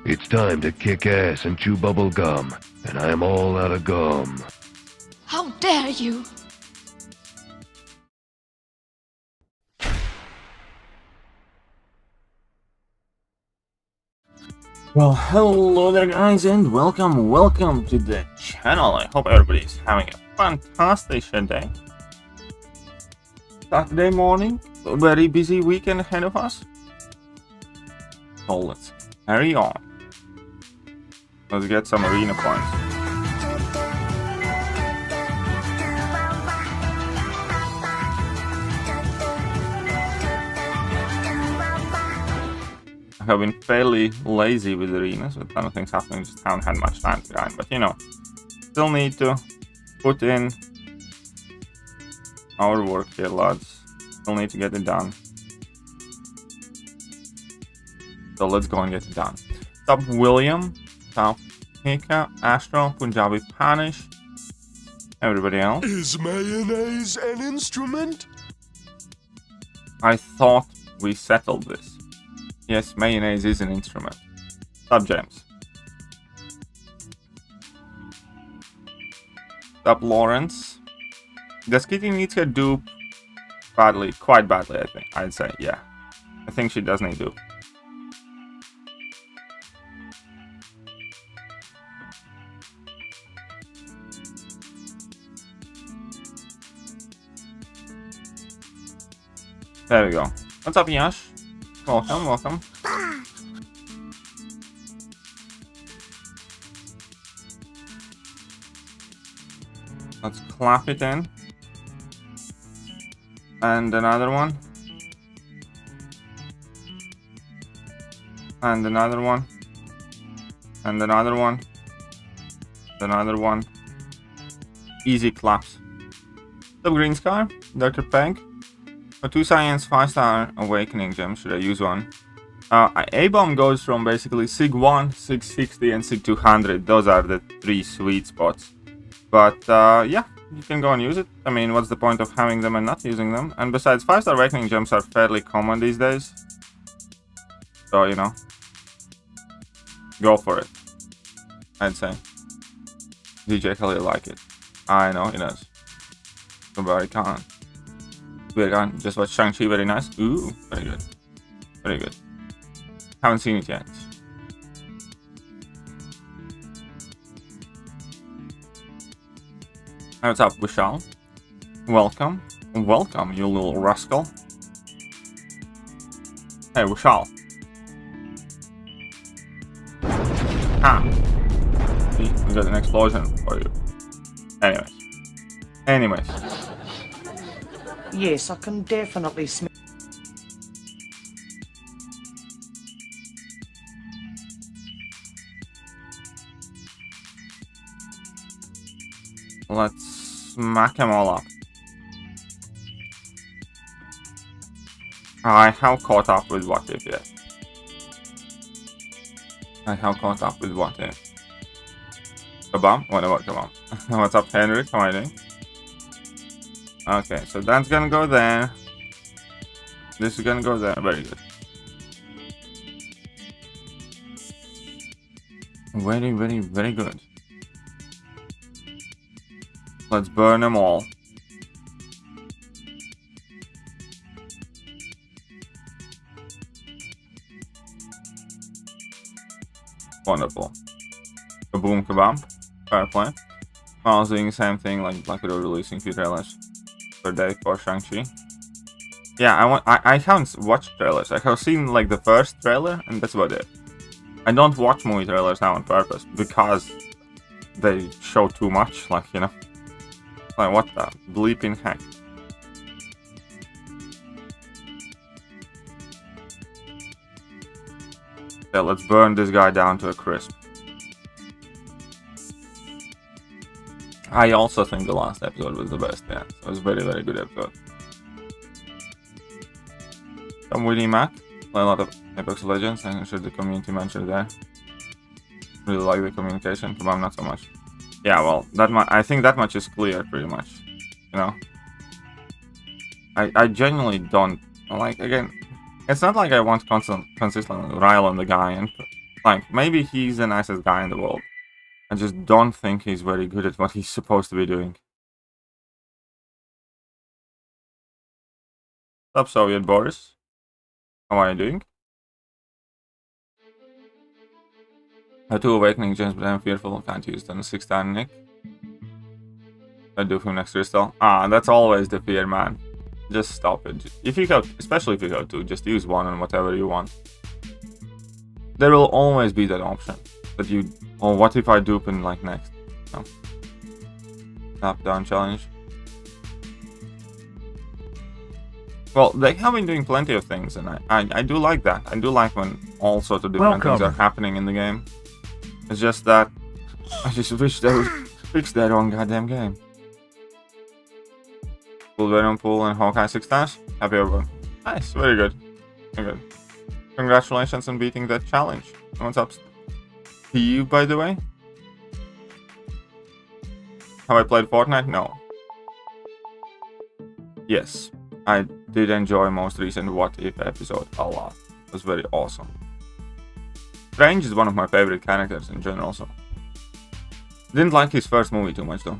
It's time to kick ass and chew bubble gum, and I'm all out of gum. How dare you! Well, hello there guys and welcome to the channel. I hope everybody's having a fantastic day. Saturday morning, a very busy weekend ahead of us. So let's carry on. Let's get some arena points. I have been fairly lazy with arenas, with a ton of things happening, just haven't had much time to grind, but you know, still need to put in our work here, lads. Still need to get it done. So let's go and get it done. What's up, William? What's up, Hika, Astro, Punjabi Panish, everybody else? Is mayonnaise an instrument? I thought we settled this. Yes, mayonnaise is an instrument. What's up, James? What's up, Lawrence? Does Kitty need to dupe badly? Quite badly, I think. I'd say, yeah. I think she does need dupe. There we go. What's up, Yash? Welcome. Let's clap it in. And another one. And another one. And another one. Another one. Easy claps. What's up, Green Scar? Dr. Peg? A 2 science 5-star awakening gem, should I use one? A-bomb goes from basically Sig 1, Sig 60 and Sig 200. Those are the 3 sweet spots. But yeah, you can go and use it. I mean, what's the point of having them and not using them? And besides, 5-star awakening gems are fairly common these days. So, you know, go for it, I'd say. DJ Khalil like it. I know he does. But I can't. Very on. Just watch Shang-Chi, very nice. Ooh, very good. Very good. Haven't seen it yet. Hey, what's up, Vishal? Welcome. Welcome, you little rascal. Hey, Vishal. Ah. See, we got an explosion for you. Anyways. Yes, I can definitely smell. Let's smack them all up. I have caught up with What If yet. I have caught up with What If. Kabam? What about Kabam? What's up, Henry? How are you doing? Okay, so that's gonna go there. This is gonna go there. Very good. Very good. Let's burn them all. Wonderful. Kaboom, kabam. Fair play. I was doing the same thing, like Black Widow releasing 2 trailers per day for Shang-Chi. Yeah, I haven't watched trailers. I have seen like the first trailer and that's about it. I don't watch movie trailers now on purpose because they show too much, like, you know. Like, what the bleeping heck. Yeah, let's burn this guy down to a crisp. I also think the last episode was the best, yeah. So it was a very good episode. Some Willie Mac, play a lot of Apex Legends, and I'm sure the community mentioned there. Really like the communication, but I'm not so much. Yeah, well, I think that much is clear, pretty much. You know? I genuinely don't Like, again, it's not like I want to consistently rile on the guy and, like, maybe he's the nicest guy in the world. I just don't think he's very good at what he's supposed to be doing. What's up, Soviet Boris? How are you doing? I have 2 awakening gems, but I'm fearful. Can't use them. 6-star Nick. I do from next crystal. Ah, that's always the fear, man. Just stop it. If you go, especially if you go 2, just use 1 on whatever you want. There will always be that option that you. Oh, what if I dupe in like next? No. Top down challenge. Well, they have been doing plenty of things, and I do like that. I do like when all sorts of different things are happening in the game. It's just that I just wish they would fix their own goddamn game. Full Venom Pool and Hawkeye 6 stars. Happy everyone. Nice, very good. Very good. Congratulations on beating that challenge. What's up to you, by the way? Have I played Fortnite? No. Yes. I did enjoy most recent What If episode a lot. It was very awesome. Strange is one of my favorite characters in general, so. Didn't like his first movie too much though.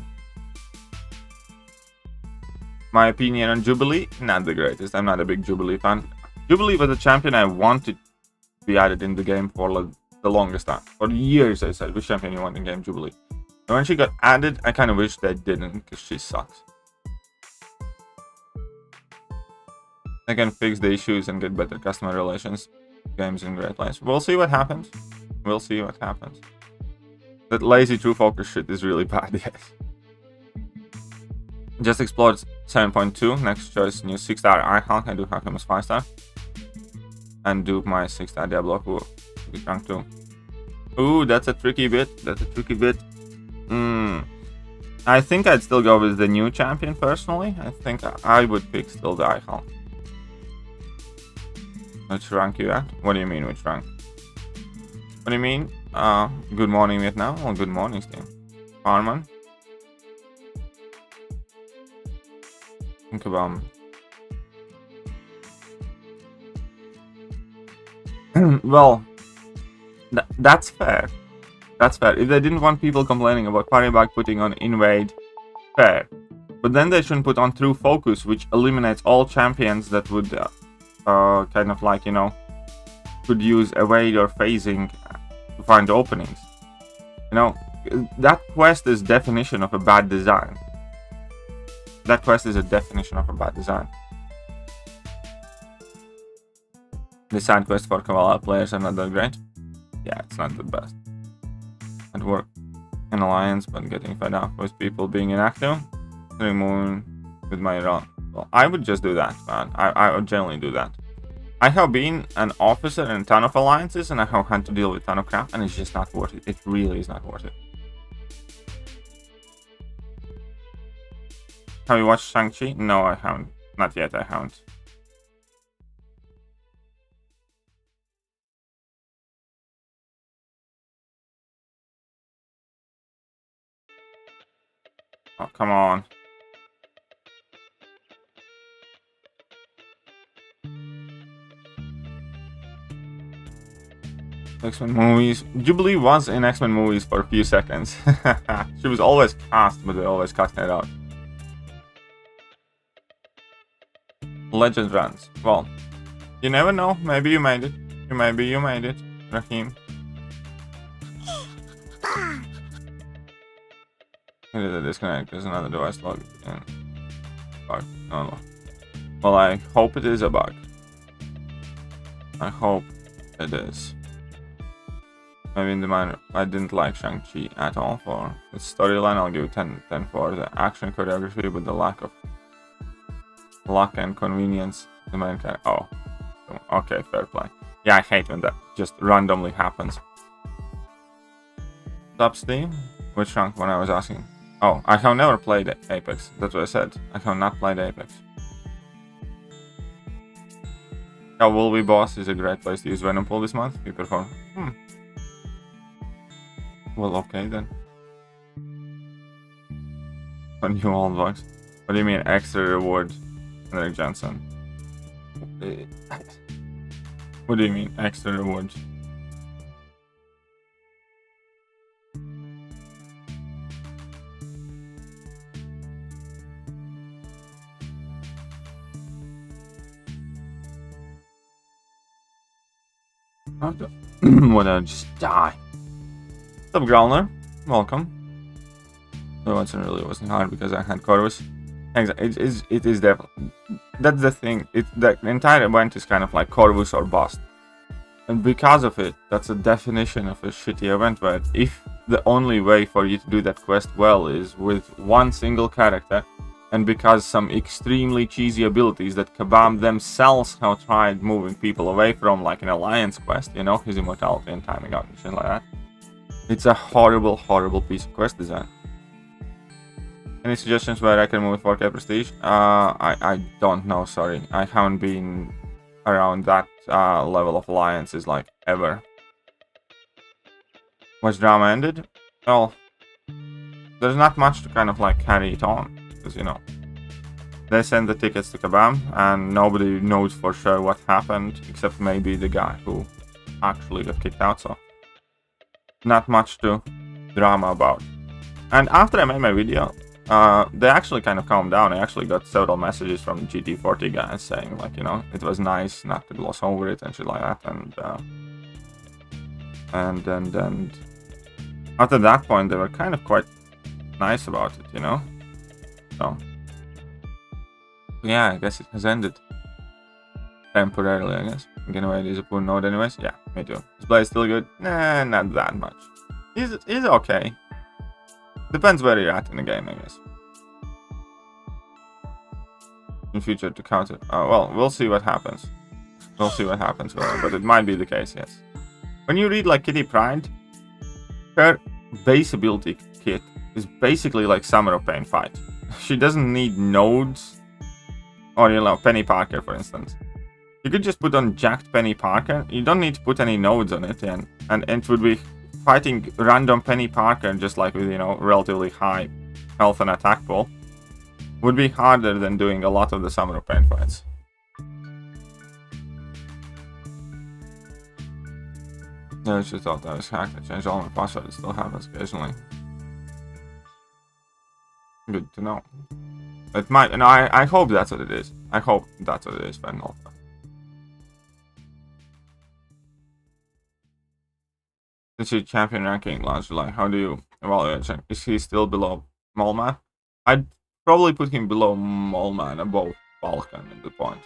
My opinion on Jubilee, not the greatest. I'm not a big Jubilee fan. Jubilee was a champion I wanted to be added in the game for the longest time. For years I said, which champion you want in game, Jubilee. And when she got added, I kind of wish they didn't, because she sucks. I can fix the issues and get better customer relations. Game's in great place. We'll see what happens. We'll see what happens. That lazy true focus shit is really bad, yes. Just explored 7.2. Next choice, new 6-star icon. I do have him as 5-star. And dupe my 6-star Diablo, who is rank 2. Ooh, that's a tricky bit. That's a tricky bit. I think I'd still go with the new champion personally. I think I would pick still the icon. Which rank you at? What do you mean, which rank? What do you mean? Good morning, Vietnam. Well, good morning, Steam. Arman. Think about well, that's fair. That's fair. If they didn't want people complaining about Paribag putting on Invade, fair. But then they shouldn't put on True Focus, which eliminates all champions that would kind of like, you know, could use evade or phasing to find openings. You know, that quest is definition of a bad design. That quest is a definition of a bad design. The side quest for Kavala players are not that great. Yeah, it's not the best. I'd work in Alliance, but getting fed up with people being inactive. Remove with my run. Well, I would just do that, man. I would generally do that. I have been an officer in a ton of alliances, and I have had to deal with a ton of crap, and it's just not worth it. It really is not worth it. Have you watched Shang-Chi? No, I haven't. Not yet, I haven't. Oh, come on. X-Men movies. Jubilee was in X-Men movies for a few seconds. She was always cast, but they always cut her out. Legend runs. Well, you never know. Maybe you made it. Maybe you made it, Raheem. It is a disconnect. There's another device logged in. Bug. No. Well, I hope it is a bug. I hope it is. Maybe in the minor, I didn't like Shang-Chi at all for the storyline. I'll give 10 for the action choreography, but the lack of luck and convenience. The main character. Oh, okay, fair play. Yeah, I hate when that just randomly happens. Top Steam? Which rank when I was asking? Oh, I have never played Apex. That's what I said. I have not played Apex. Yeah, Will Be Boss is a great place to use Venom Pool this month. You perform. Well, okay then. A new old box. What do you mean extra reward, Henrik Johnson? What do you mean, extra rewards? Wanna just die. What's up, Growler? Welcome. No, it really wasn't hard because I had Corvus. It is definitely. That's the thing. The entire event is kind of like Corvus or bust. And because of it, that's a definition of a shitty event where if the only way for you to do that quest well is with one single character, and because some extremely cheesy abilities that Kabam themselves have tried moving people away from, like an alliance quest, you know, his immortality and timing out and shit like that. It's a horrible, horrible piece of quest design. Any suggestions where I can move 4K prestige? I don't know, sorry. I haven't been around that level of alliances like ever. Was drama ended? Well, there's not much to kind of like carry it on. Because, you know, they send the tickets to Kabam and nobody knows for sure what happened except maybe the guy who actually got kicked out, so not much to drama about. And after I made my video, they actually kind of calmed down. I actually got several messages from GT40 guys saying, like, you know, it was nice not to gloss over it and shit like that. And after that point, they were kind of quite nice about it, you know. So yeah, I guess it has ended temporarily. I guess I'm gonna wait. Is a poor node, anyways. Yeah, me too. His play is still good. Nah, not that much. He's okay. Depends where you're at in the game, I guess. In future to counter. Well, we'll see what happens. We'll see what happens with her, but it might be the case, yes. When you read like Kitty Pride, her base ability kit is basically like Summer of Pain Fight. She doesn't need nodes, or, you know, Penny Parker, for instance. You could just put on jacked Penny Parker. You don't need to put any nodes on it, and it would be fighting random Penny Parker just like with, you know, relatively high health and attack pool. Would be harder than doing a lot of the Summer of Pain fights. I just thought that was hacked. I changed all my passwords. It still happens occasionally. Good to know. It might, and I hope that's what it is. I hope that's what it is, but not. Since your champion ranking last July, how do you evaluate him? Is he still below Moleman? I'd probably put him below Moleman, above Balkan at the point.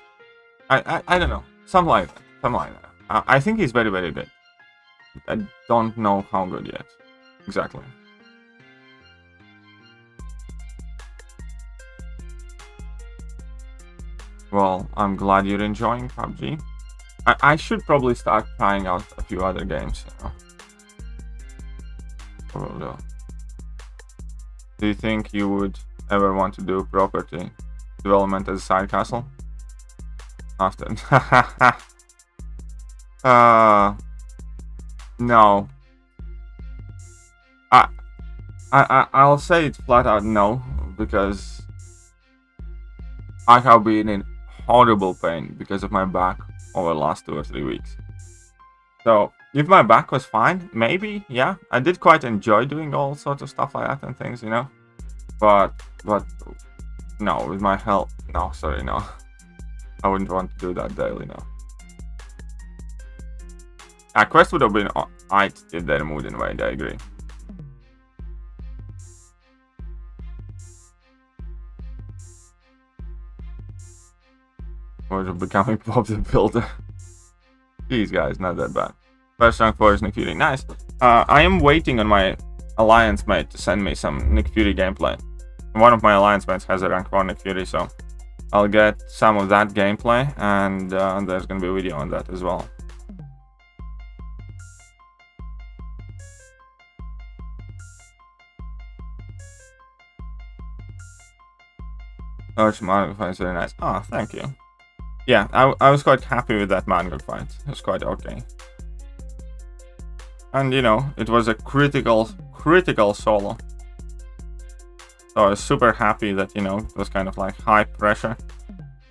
I don't know. Something like that. Something like that. I think he's very, very good. I don't know how good yet. Exactly. Well, I'm glad you're enjoying PUBG. I should probably start trying out a few other games, you know. Do you think you would ever want to do property development as a side castle? After no. I'll say it flat out no, because I have been in horrible pain because of my back over the last 2 or 3 weeks. So if my back was fine, maybe, yeah. I did quite enjoy doing all sorts of stuff like that and things, you know. But no, with my health, no, sorry, no. I wouldn't want to do that daily, no. A quest would have been alright if they removed invade, I agree. Or becoming Bob the Builder. Jeez, guys, not that bad. First rank 4 is Nick Fury. Nice. I am waiting on my alliance mate to send me some Nick Fury gameplay. One of my alliance mates has a rank 4 Nick Fury, so I'll get some of that gameplay, and there's gonna be a video on that as well. Arch Mangok fight is very nice. Oh, thank you. Yeah, I was quite happy with that Mangok fight. It was quite okay. And, you know, it was a critical solo. So I was super happy that, you know, it was kind of like high pressure.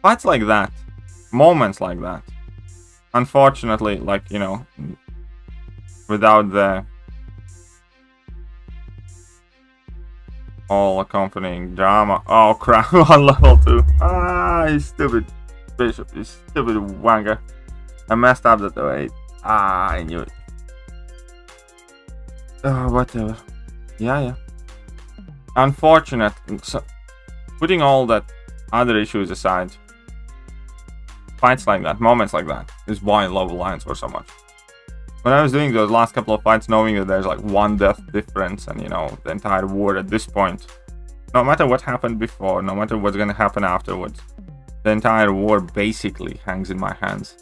Fights like that moments like that. Unfortunately, like, you know, without the all accompanying drama. Oh crap, on level 2. Ah, you stupid bishop, you stupid wanker. I messed up that 08. Ah, I knew it. Oh, whatever. Yeah. Unfortunate. So, putting all that other issues aside, fights like that, moments like that, is why I love Alliance War so much. When I was doing those last couple of fights, knowing that there's like 1 death difference and, you know, the entire war at this point, no matter what happened before, no matter what's gonna happen afterwards, the entire war basically hangs in my hands.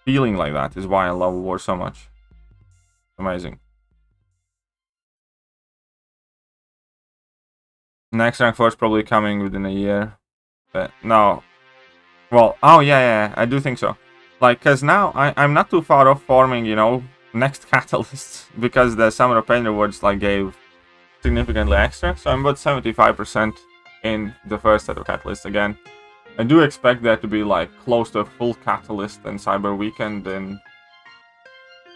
Feeling like that is why I love war so much. Amazing. Next rank 4 is probably coming within a year. But no. Well, oh yeah, I do think so. Like, cause now I'm not too far off forming, you know, next catalysts, because the Summer of Pain rewards like gave significantly extra. So I'm about 75% in the first set of catalysts again. I do expect there to be like close to a full catalyst and Cyber Weekend in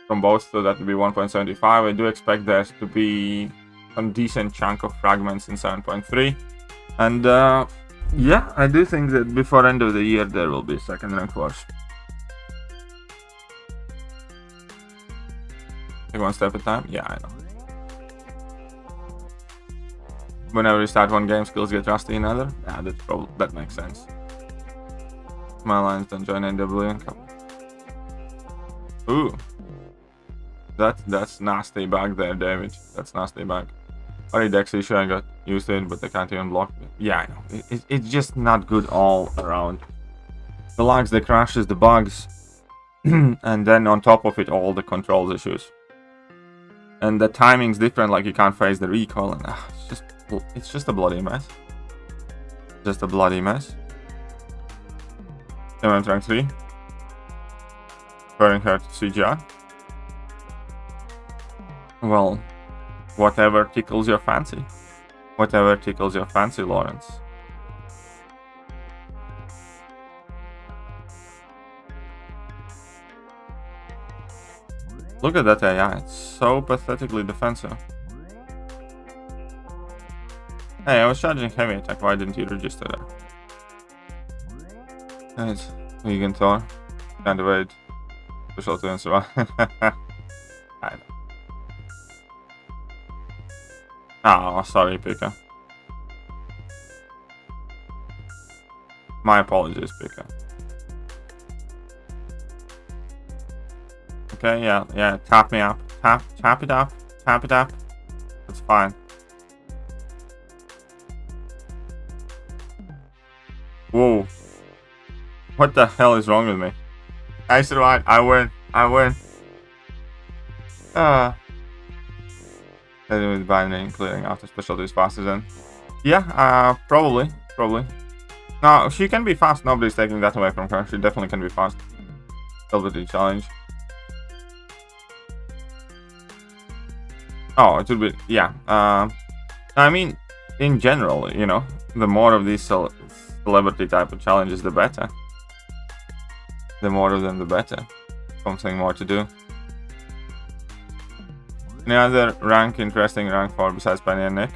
from both, so that would be 1.75. I do expect there to be some decent chunk of fragments in 7.3. And yeah, I do think that before end of the year there will be second rank wars. Take one step at a time? Yeah, I know. Whenever you start one game, skills get rusty in another? Yeah, that makes sense. My lines don't join NW. Ooh. That's nasty bug there, David. That's nasty bug. Already Dex issue, I got used to it, but I can't even block it. Yeah, I know. It's just not good all around. The lags, the crashes, the bugs. And then on top of it, all the controls issues. And the timing's different, like you can't phase the recoil, and it's just a bloody mess. Just a bloody mess. MM rank 3. Burning her to CGI. Well, whatever tickles your fancy. Whatever tickles your fancy, Lawrence. Look at that AI, it's so pathetically defensive. Hey, I was charging heavy attack, why didn't you register that? Right, vegan Thor. Can't evade. Special to answer. I know. Oh, sorry, Pika. My apologies, Pika. Okay, yeah, tap me up. Tap it up. That's fine. Whoa. What the hell is wrong with me? I survived. I win. With binding, clearing after specialties faster than. Yeah, probably. No, she can be fast. Nobody's taking that away from her. She definitely can be fast. Ability challenge. Oh, it would be, yeah. I mean, in general, you know, the more of these celebrity type of challenges, the better. The more of them, the better. Something more to do. Any other interesting rank 4 besides Penny and Nick?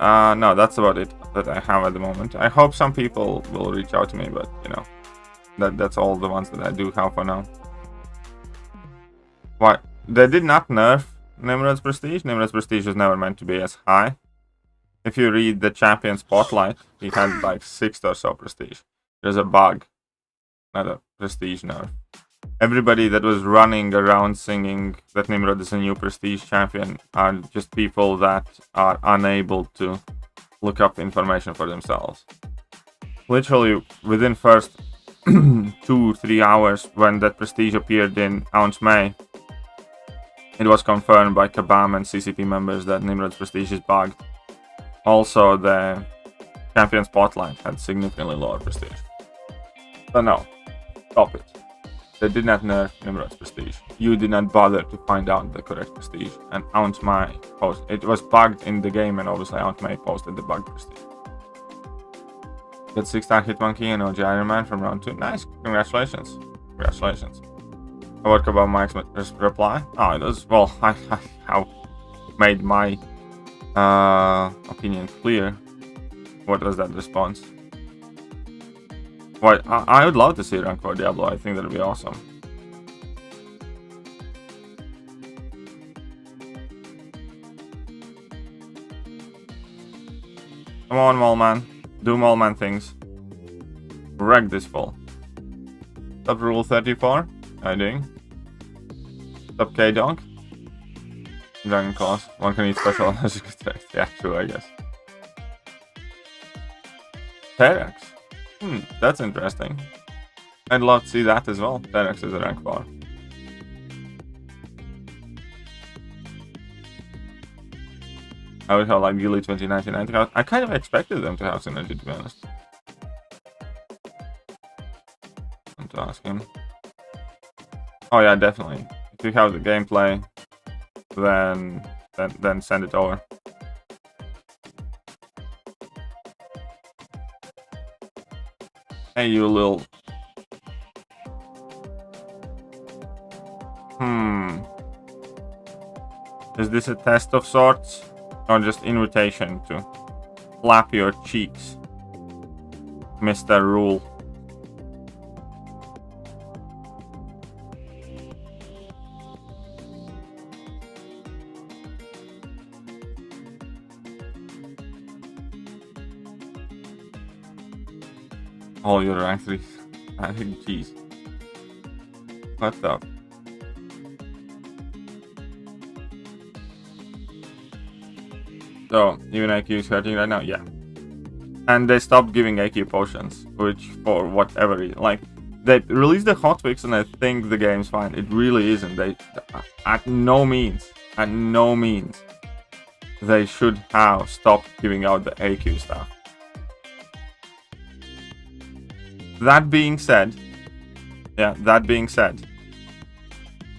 No, that's about it that I have at the moment. I hope some people will reach out to me, but, you know, that's all the ones that I do have for now. Why? They did not nerf Nimrod's Prestige. Nimrod's Prestige was never meant to be as high. If you read the Champion Spotlight, he had like 6th or so Prestige. There's a bug, not a Prestige nerf. Everybody that was running around singing that Nimrod is a new Prestige champion are just people that are unable to look up information for themselves. Literally, within first 2-3 hours when that Prestige appeared in Ounce May, it was confirmed by Kabam and CCP members that Nimrod's Prestige is bugged. Also, the Champion Spotlight had significantly lower Prestige. So no, stop it. They did not nerf Nimrod's Prestige. You did not bother to find out the correct Prestige. And Ounce May posted. It was bugged in the game, and obviously Ounce May posted the bugged Prestige. Got 6-star Hitmonkey and OG Iron Man from round 2. Nice. Congratulations. Congratulations. What about Mike's reply? Oh, it was, well, I have made my opinion clear. What was that response? What? I would love to see rank 4 Diablo. I think that would be awesome. Come on, Mallman. Do Mallman things. Wreck this fool. Top rule 34. How you doing? Top K Dog. Dragon Claws. One can eat special as you could say. Yeah, true, I guess. Terex. That's interesting. I'd love to see that as well. Terex is a rank 4. I would have like Gilly 2099. I kind of expected them to have synergy, to be honest. I'm to ask him. Oh yeah, definitely. If you have the gameplay, then send it over. Hey, you little. Is this a test of sorts? Or just invitation to flap your cheeks, Mr. Rule? Oh, you're actually. I think, jeez. What the? So, even IQ is hurting right now? Yeah. And they stopped giving IQ potions, which, for whatever reason, like, they released the hotfix and I think the game's fine. It really isn't. They, at no means, they should have stopped giving out the AQ stuff. That being said,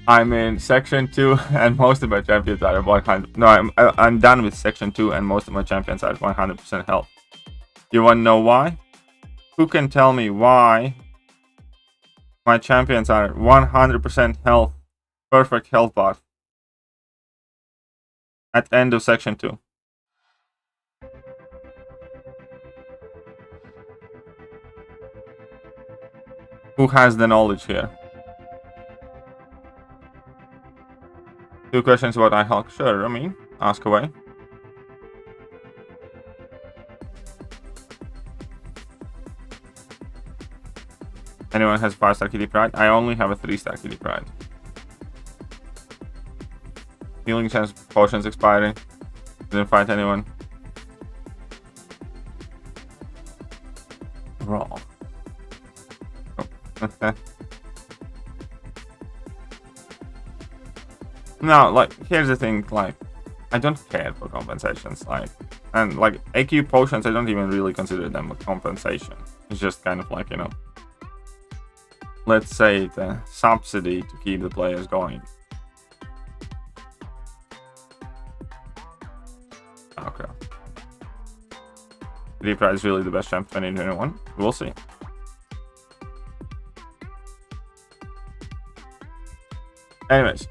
I'm in section 2 and most of my champions are at 100. No, I'm done with section 2 and most of my champions are at 100% health. You wanna know why? Who can tell me why my champions are at 100% health, perfect health bar at end of section 2? Who has the knowledge here? 2 questions about iHawk. Sure, I mean, ask away. Anyone has 5-star Kitty Pride? I only have a 3-star Kitty Pride. Healing chance potions expiring. Didn't fight anyone. Raw. Oh. No, like, here's the thing, like, I don't care for compensations, like, and, like, AQ potions, I don't even really consider them a compensation. It's just kind of like, you know, let's say the subsidy to keep the players going. Okay. Reaper is really the best champ 2021. We'll see. Anyways.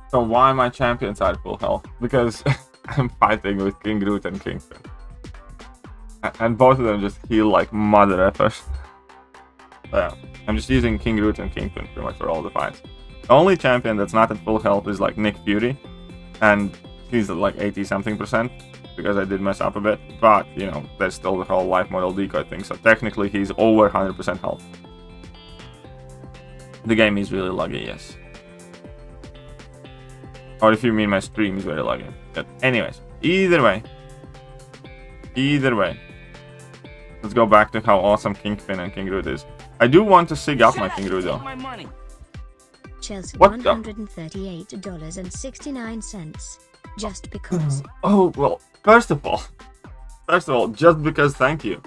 So why my champions are at full health? Because I'm fighting with King Groot and Kingpin. And both of them just heal like mother effers. So yeah, I'm just using King Groot and Kingpin pretty much for all the fights. The only champion that's not at full health is like Nick Fury. And he's at like 80-something% because I did mess up a bit. But, you know, there's still the whole life model decoy thing. So technically he's over 100% health. The game is really laggy, yes. Or if you mean my stream is very laggy. But anyways, either way. Let's go back to how awesome Kingpin and King Groot is. I do want to sig up my King Groot though. Chels What $138.69. Just because. Oh, well, first of all, just because thank you.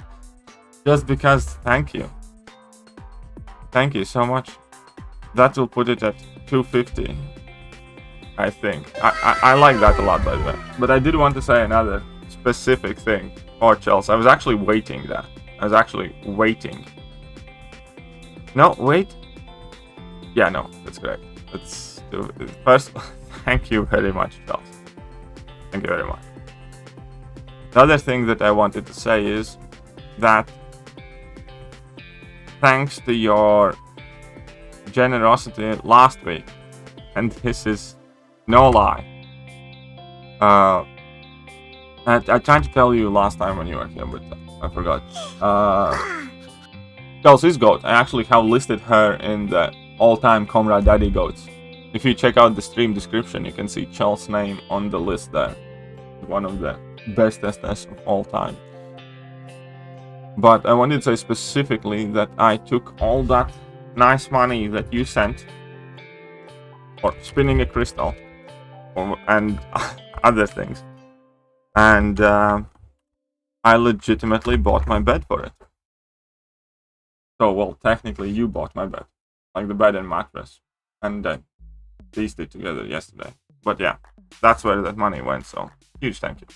Thank you so much. That will put it at 250. I think. I like that a lot, by the way. But I did want to say another specific thing for Chels. I was actually waiting that. I was actually waiting. No, wait. Yeah, no, that's correct. Let's do it first. Thank you very much, Chels. Thank you very much. The other thing that I wanted to say is that thanks to your generosity last week, and this is no lie. I tried to tell you last time when you were here, but I forgot. Chels' goat. I actually have listed her in the all-time Comrade Daddy goats. If you check out the stream description, you can see Chels' name on the list there. One of the bestest of all time. But I wanted to say specifically that I took all that nice money that you sent for spinning a crystal and other things, and I legitimately bought my bed for it. So, well, technically you bought my bed, like the bed and mattress, and pieced it together yesterday. But yeah, that's where that money went, so huge thank you.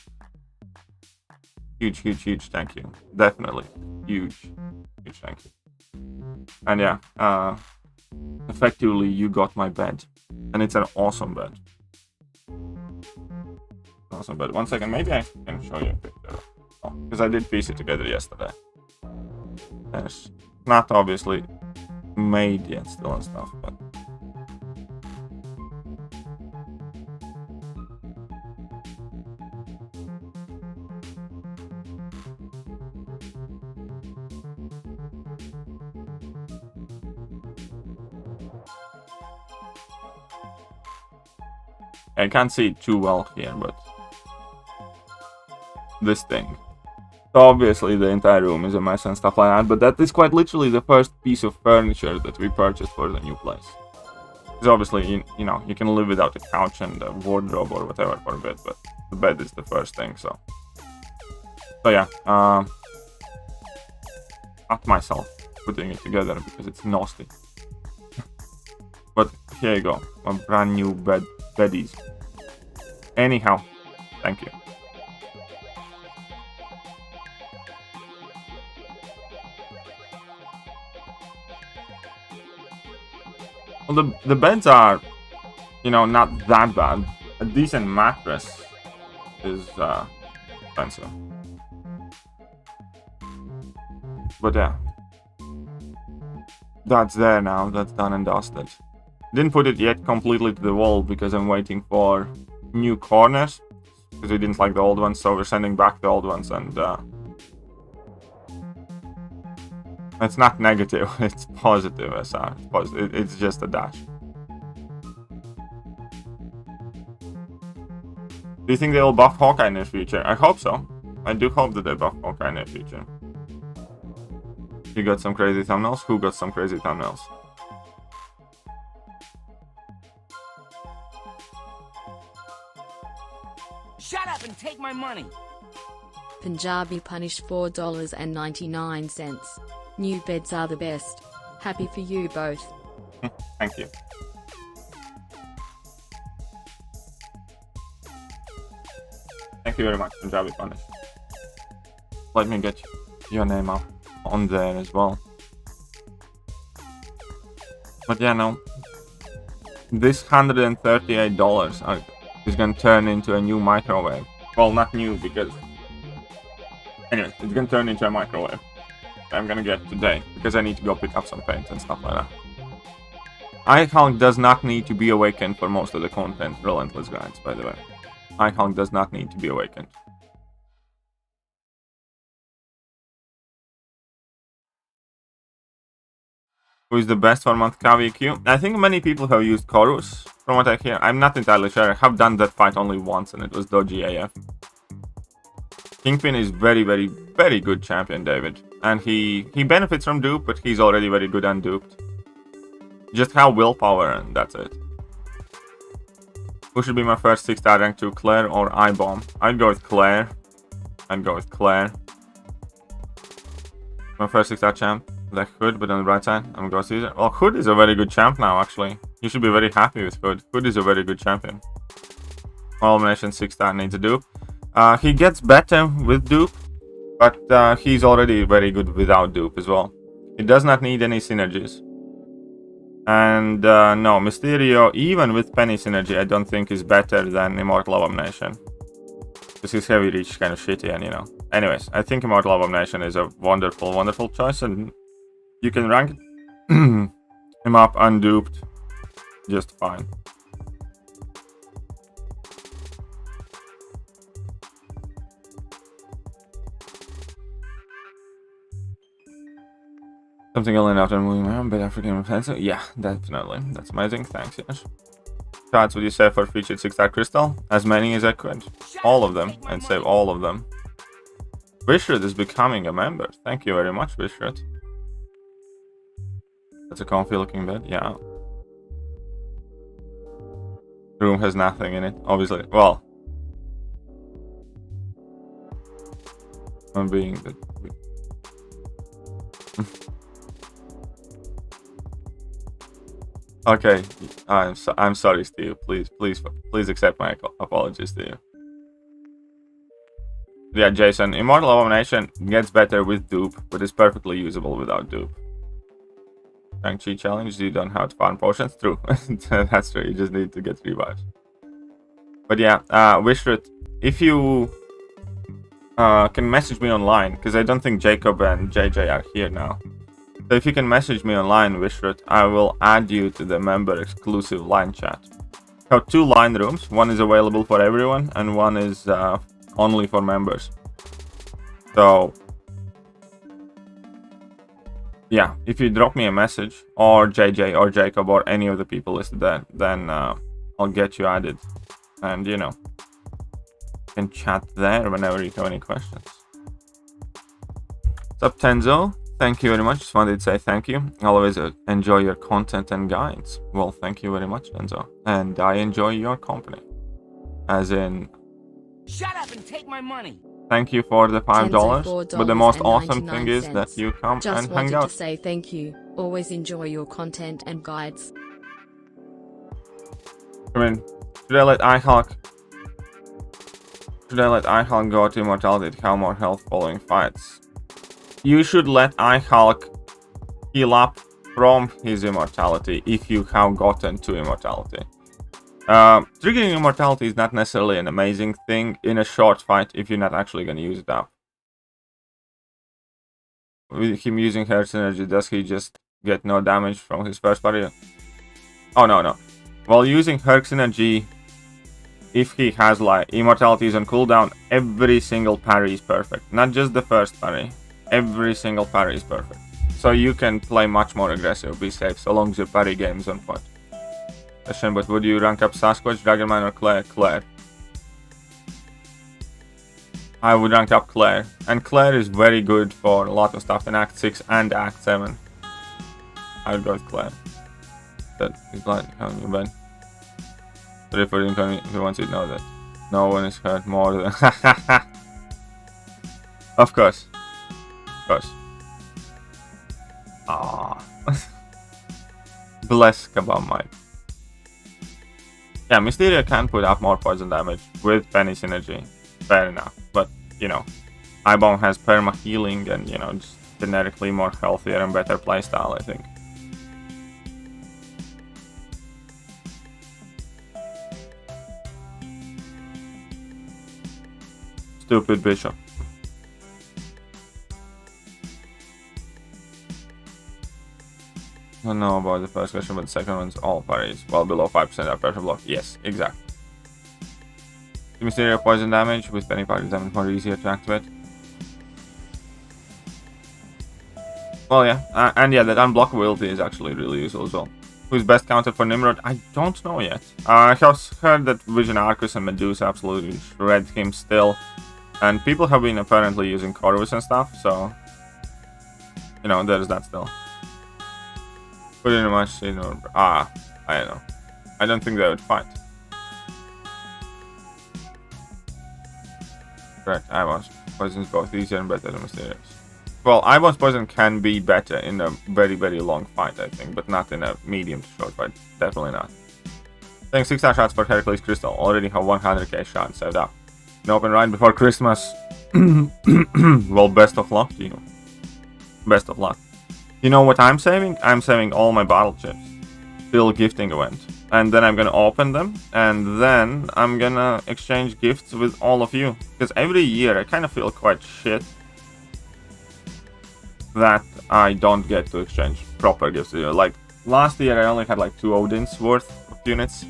Huge thank you. Definitely huge thank you. And yeah, effectively you got my bed, and it's an awesome bed. Awesome bed. 1 second, maybe I can show you a picture. Oh, because I did piece it together yesterday. It's not obviously made yet still and stuff, but I can't see it too well here, but this thing. So obviously the entire room is a mess and stuff like that, but that is quite literally the first piece of furniture that we purchased for the new place. Because obviously, you know, you can live without a couch and a wardrobe or whatever for a bit, but the bed is the first thing, so yeah, at myself putting it together because it's nasty. But here you go, a brand new beddies. Anyhow, thank you. Well, the beds are, you know, not that bad. A decent mattress is expensive. But yeah, that's there now. That's done and dusted. Didn't put it yet completely to the wall because I'm waiting for new corners because we didn't like the old ones, so we're sending back the old ones, and it's not negative, it's positive, SR. It's just a dash. Do you think they'll buff Hawkeye in the future? I hope so. I do hope that they buff Hawkeye in the future. You got some crazy thumbnails? Who got some crazy thumbnails? Shut up and take my money! Punjabi punished $4.99. New beds are the best. Happy for you both. Thank you. Thank you very much, Punjabi Punish. Let me get your name up on there as well. But yeah, no. This $138 is gonna turn into a new microwave. Well, not new because... Anyway, it's gonna turn into a microwave. I'm gonna get today because I need to go pick up some paint and stuff like that. iHonk does not need to be awakened for most of the content. Relentless guides, by the way. iHonk does not need to be awakened. Who is the best for month KVQ? I think many people have used Chorus, from what I hear. I'm not entirely sure. I have done that fight only once and it was dodgy AF. Kingpin is very good champion, David. And he benefits from dupe, but he's already very good unduped. Just have willpower and that's it. Who should be my first 6-star rank 2, Claire or iBomb? I'd go with Claire. My first 6-star champ, like Hood, but on the right side, I'm gonna go Caesar. Well, Hood is a very good champ now, actually. You should be very happy with Hood. Hood is a very good champion. All nation 6-star needs a dupe. He gets better with dupe, But he's already very good without dupe as well. He does not need any synergies. And no, Mysterio, even with penny synergy, I don't think is better than Immortal Abomination. Because his heavy reach is kind of shitty, and you know. Anyways, I think Immortal Abomination is a wonderful, wonderful choice, and you can rank him up unduped just fine. Something only after moving around, but African offensive. Yeah, definitely. That's amazing. Thanks, yes. Shots would you say for featured 6-star crystal? As many as I could. All of them, and save all of them. Wishred is becoming a member. Thank you very much, Wishred. That's a comfy looking bed, yeah. Room has nothing in it, obviously. Well, I'm being the. Okay, I'm sorry, Steve. Please accept my apologies to you. Yeah, Jason, Immortal Abomination gets better with dupe, but is perfectly usable without dupe. Rank Chi challenge, you don't have to farm potions. True, that's true. You just need to get revives. But yeah, Wishrit, if you can message me online, because I don't think Jacob and JJ are here now. So if you can message me online, Wishrit, I will add you to the member exclusive line chat. I have 2 line rooms. One is available for everyone, and one is only for members. So yeah, if you drop me a message, or JJ or Jacob or any of the people listed there, then I'll get you added, and you know, you can chat there whenever you have any questions. What's up, Tenzo? Thank you very much. Just wanted to say thank you. I always enjoy your content and guides. Well, thank you very much, Tenzo, and I enjoy your company. As in, shut up and take my money. Thank you for the $5, but the most awesome thing is that you come Just and hang wanted out. to say thank you. Always enjoy your content and guides. I mean, should I let iHulk go to immortality to have more health following fights? You should let iHulk heal up from his immortality if you have gotten to immortality. Triggering immortality is not necessarily an amazing thing in a short fight if you're not actually going to use it up. With him using Hertz energy, does he just get no damage from his first parry? Oh, no. While using Hertz energy, if he has like immortalities on cooldown, every single parry is perfect. Not just the first parry. Every single parry is perfect. So you can play much more aggressive, be safe, so long as your parry game is on point. Question, but would you rank up Sasquatch, Dragonman, or Claire? Claire. I would rank up Claire. And Claire is very good for a lot of stuff in Act 6 and Act 7. I would go with Claire. That is like having you been. Sorry for the inconvenience, if you want to know that no one is hurt more than... Of course. Of course. Ah. Bless Kebab Mike. Yeah, Mysterio can put up more poison damage with Penny Synergy. Fair enough. But, you know, Ibomb has perma healing and, you know, just generically more healthier and better playstyle, I think. Stupid Bishop. I don't know about the first question, but the second one's all parries. Well below 5% of pressure block. Yes, exactly. The Mysterio poison damage with penny parry damage more easier to activate. Well, yeah, and yeah, that unblockability is actually really useful as well. Who's best counter for Nimrod? I don't know yet. I have heard that Vision Arcus and Medusa absolutely shred him still. And people have been apparently using Corvus and stuff, so... You know, there's that still. Pretty much, you know... I don't know. I don't think they would fight. Correct, Ibon's poison is both easier and better than Mysterious. Well, Ibon's poison can be better in a very, very long fight, I think, but not in a medium to short fight. Definitely not. Saying 6-star shots for Hercules Crystal. Already have 100k shots saved up. An open right before Christmas. Well, best of luck to you. Best of luck. You know what I'm saving? I'm saving all my battle chips. Still gifting event. And then I'm gonna open them. And then I'm gonna exchange gifts with all of you. Because every year I kind of feel quite shit that I don't get to exchange proper gifts. Like, last year I only had like 2 Odin's worth of units.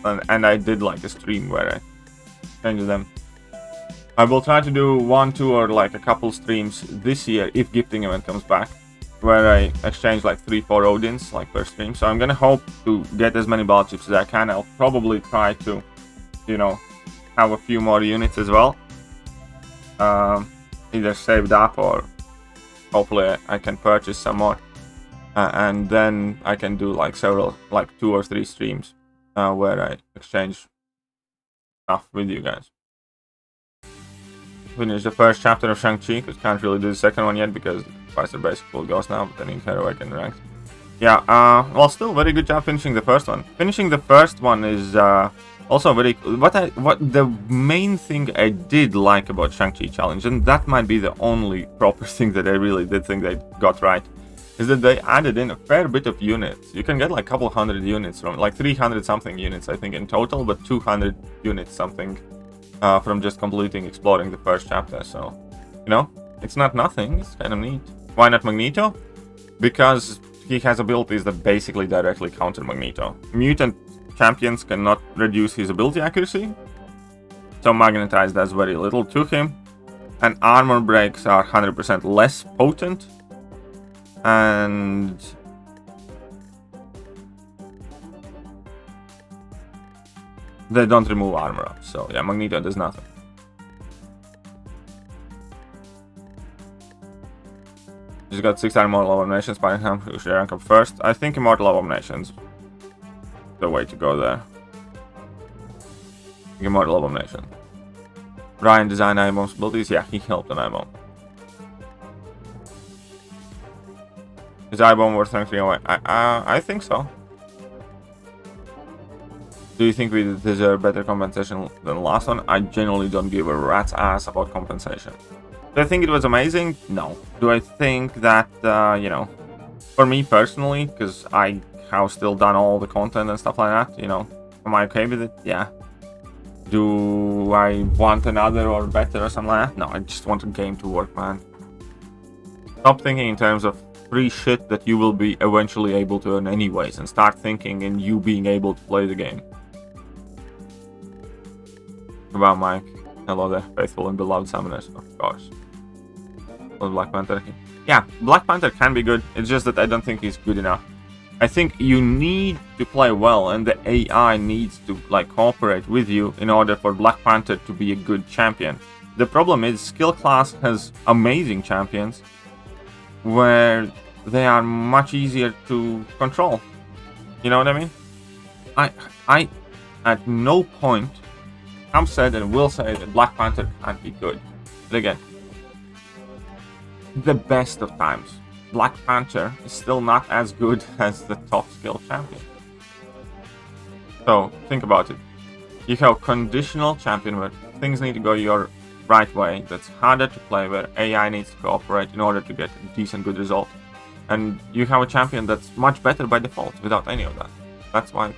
And I did like a stream where I exchanged them. I will try to do 1, 2, or like a couple streams this year if gifting event comes back, where I exchange like 3, 4 Odins like per stream. So I'm gonna hope to get as many battle chips as I can. I'll probably try to, you know, have a few more units as well, either saved up or hopefully I can purchase some more, and then I can do like several, like 2 or 3 streams where I exchange stuff with you guys. Finish the first chapter of Shang-Chi, because can't really do the second one yet because Fighter basic full ghost now, but I need heroic and ranked. Yeah, well, still very good job finishing the first one. Finishing the first one is also very what the main thing I did like about Shang-Chi challenge, and that might be the only proper thing that I really did think they got right, is that they added in a fair bit of units. You can get like a couple hundred units from, like 300 something units I think in total, but 200 units something from just completing exploring the first chapter. So, you know, it's not nothing, it's kind of neat. Why not Magneto? Because he has abilities that basically directly counter Magneto. Mutant champions cannot reduce his ability accuracy, so Magnetize does very little to him, and armor breaks are 100% less potent, and they don't remove armor up. So yeah, Magneto does nothing. He's got 6 Immortal Abominations, Spinningham, who should rank up first. I think Immortal Abominations the way to go there. Immortal Abomination. Ryan designed Ibom's abilities. Yeah, he helped on Ibom. Is Ibom worth ranking away? I think so. Do you think we deserve better compensation than the last one? I genuinely don't give a rat's ass about compensation. Do I think it was amazing? No. Do I think that, you know, for me personally, because I have still done all the content and stuff like that, you know, am I okay with it? Yeah. Do I want another or better or something like that? No, I just want the game to work, man. Stop thinking in terms of free shit that you will be eventually able to earn anyways, and start thinking in you being able to play the game. About Mike. Hello there, faithful and beloved summoners, of course. Well, Black Panther. Yeah, Black Panther can be good, it's just that I don't think he's good enough. I think you need to play well, and the AI needs to like cooperate with you in order for Black Panther to be a good champion. The problem is skill class has amazing champions where they are much easier to control. You know what I mean? I at no point have said and will say that Black Panther can't be good. But again, the best of times, Black Panther is still not as good as the top skill champion. So think about it. You have conditional champion where things need to go your right way, that's harder to play, where AI needs to cooperate in order to get a decent good result. And you have a champion that's much better by default without any of that. That's why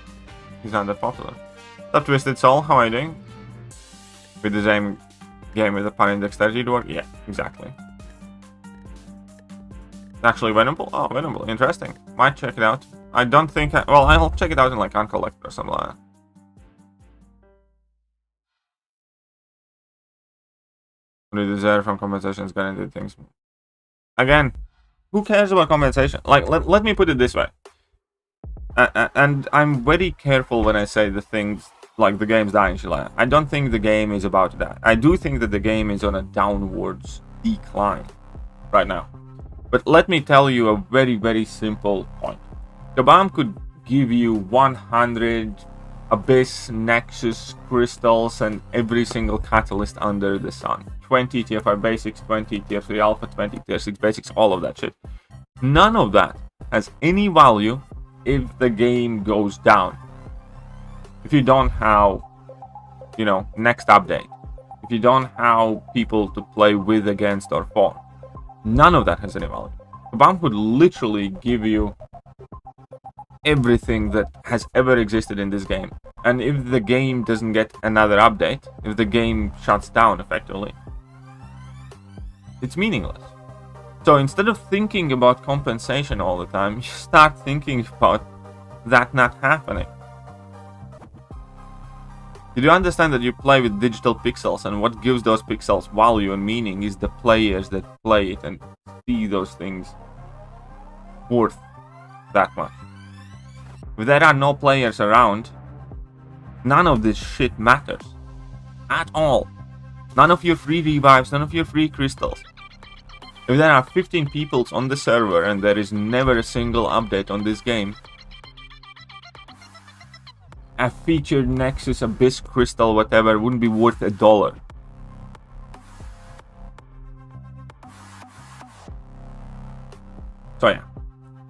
he's not that popular. What's up, Twisted Soul? How are you doing? With the same game with the pun and dexterity to work? Yeah, exactly. Actually Venomable? Oh, Venomable. Interesting. Might check it out. I don't think well, I'll check it out in like Uncollect or something like that. What do you deserve from compensations? Guaranteed things. Again, who cares about compensation? Like, let me put it this way. And I'm very careful when I say the things like the game's dying shit. I don't think the game is about that. I do think that the game is on a downwards decline right now. But let me tell you a very, very simple point. Kabam could give you 100 Abyss, Nexus, Crystals, and every single Catalyst under the sun. 20 Tier 5 Basics, 20 Tier 3 Alpha, 20 Tier 6 Basics, all of that shit. None of that has any value if the game goes down. If you don't have, you know, next update. If if you don't have people to play with, against, or for, none of that has any value. Kabam would literally give you everything that has ever existed in this game. And if the game doesn't get another update, if the game shuts down effectively, it's meaningless. So instead of thinking about compensation all the time, you start thinking about that not happening. Did you understand that you play with digital pixels, and what gives those pixels value and meaning is the players that play it and see those things worth that much? If there are no players around, none of this shit matters at all. None of your free revives, none of your free crystals. If there are 15 people on the server and there is never a single update on this game, a featured Nexus, Abyss crystal, whatever, wouldn't be worth $1. So yeah,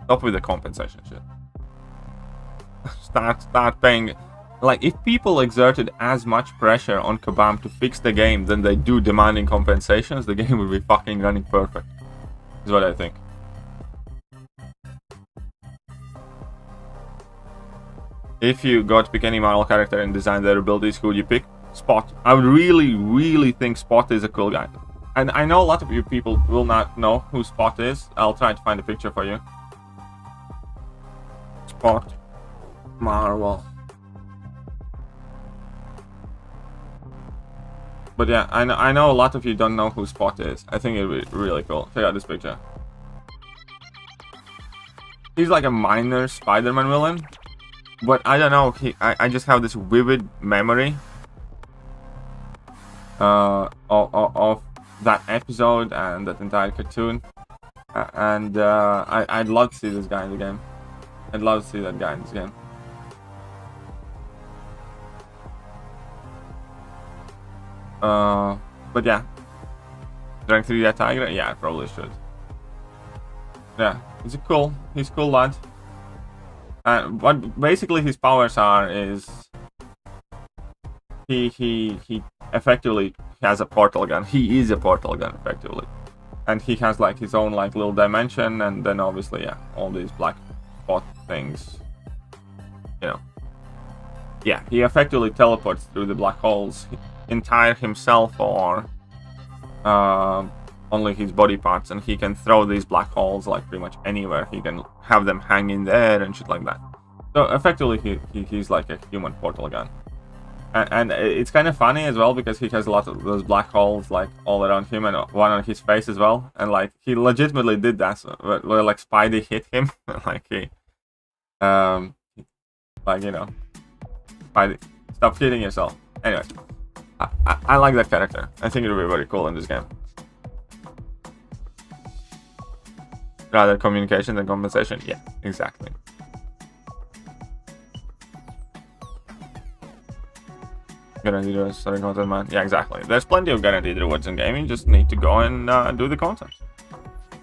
stop with the compensation shit. Start paying. Like, if people exerted as much pressure on Kabam to fix the game than they do demanding compensations, the game would be fucking running perfect. Is what I think. If you got to pick any Marvel character and design their abilities, who would you pick? Spot. I would really think Spot is a cool guy. And I know a lot of you people will not know who Spot is. I'll try to find a picture for you. Spot. Marvel. But yeah, I know a lot of you don't know who Spot is. I think it'd be really cool. Check out this picture. He's like a minor Spider-Man villain. But I don't know, I just have this vivid memory of that episode and that entire cartoon. I'd love to see this guy in the game. I'd love to see that guy in this game. But yeah. Drink 3D Tiger? Yeah, I probably should. Yeah, he's cool lad. What basically his powers are is he effectively has a portal gun. He is a portal gun effectively, and he has like his own like little dimension, and then obviously yeah, all these black spot things. You know, yeah, he effectively teleports through the black holes, entire himself or only his body parts, and he can throw these black holes like pretty much anywhere. He can have them hang in the air and shit like that. So effectively he's like a human portal gun. And it's kind of funny as well because he has a lot of those black holes like all around him and one on his face as well. And like he legitimately did that, so, where like Spidey hit him like he like, you know, Spidey, stop hitting yourself. Anyway, I like that character. I think it'll be very cool in this game. Rather communication than compensation. Yeah, exactly. Guaranteed rewards, starting content, man. Yeah, exactly. There's plenty of guaranteed rewards in gaming. Just need to go and do the content.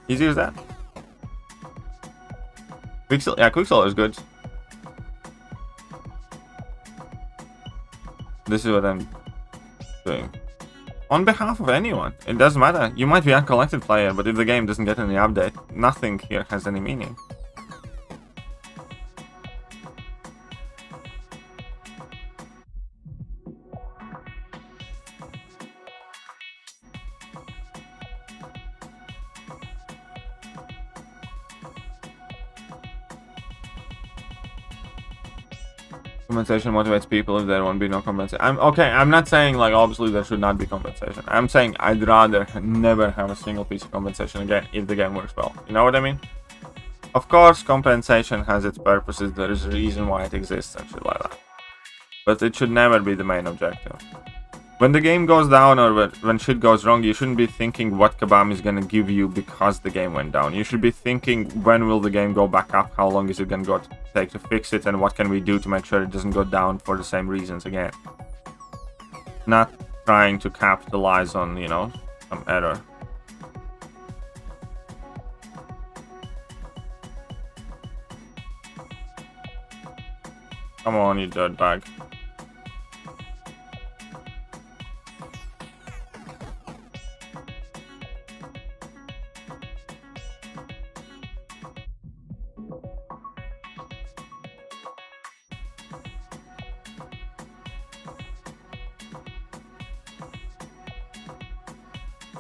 Easy as that. Quicksilver is good. This is what I'm doing. On behalf of anyone. It doesn't matter. You might be a collected player, but if the game doesn't get any update, nothing here has any meaning. Compensation motivates people if there won't be no compensation. I'm not saying like obviously there should not be compensation. I'm saying I'd rather never have a single piece of compensation again if the game works well. You know what I mean? Of course, compensation has its purposes. There is a reason why it exists and shit like that. But it should never be the main objective. When the game goes down or when shit goes wrong, you shouldn't be thinking what Kabam is gonna give you because the game went down. You should be thinking when will the game go back up, how long is it gonna take to fix it, and what can we do to make sure it doesn't go down for the same reasons again. Not trying to capitalize on, you know, some error. Come on, you dirtbag.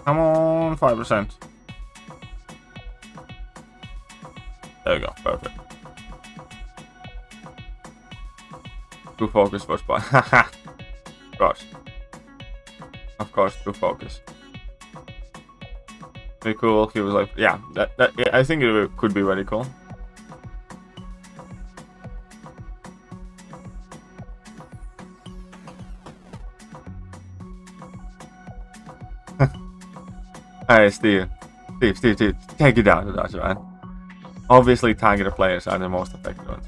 Come on, 5%. There we go, perfect. True focus for spot. Of course. Of course, true focus. Very cool. He was like, yeah, yeah, I think it could be very cool. Hey, Steve, take it down a notch, man. Obviously, targeted players are the most effective ones.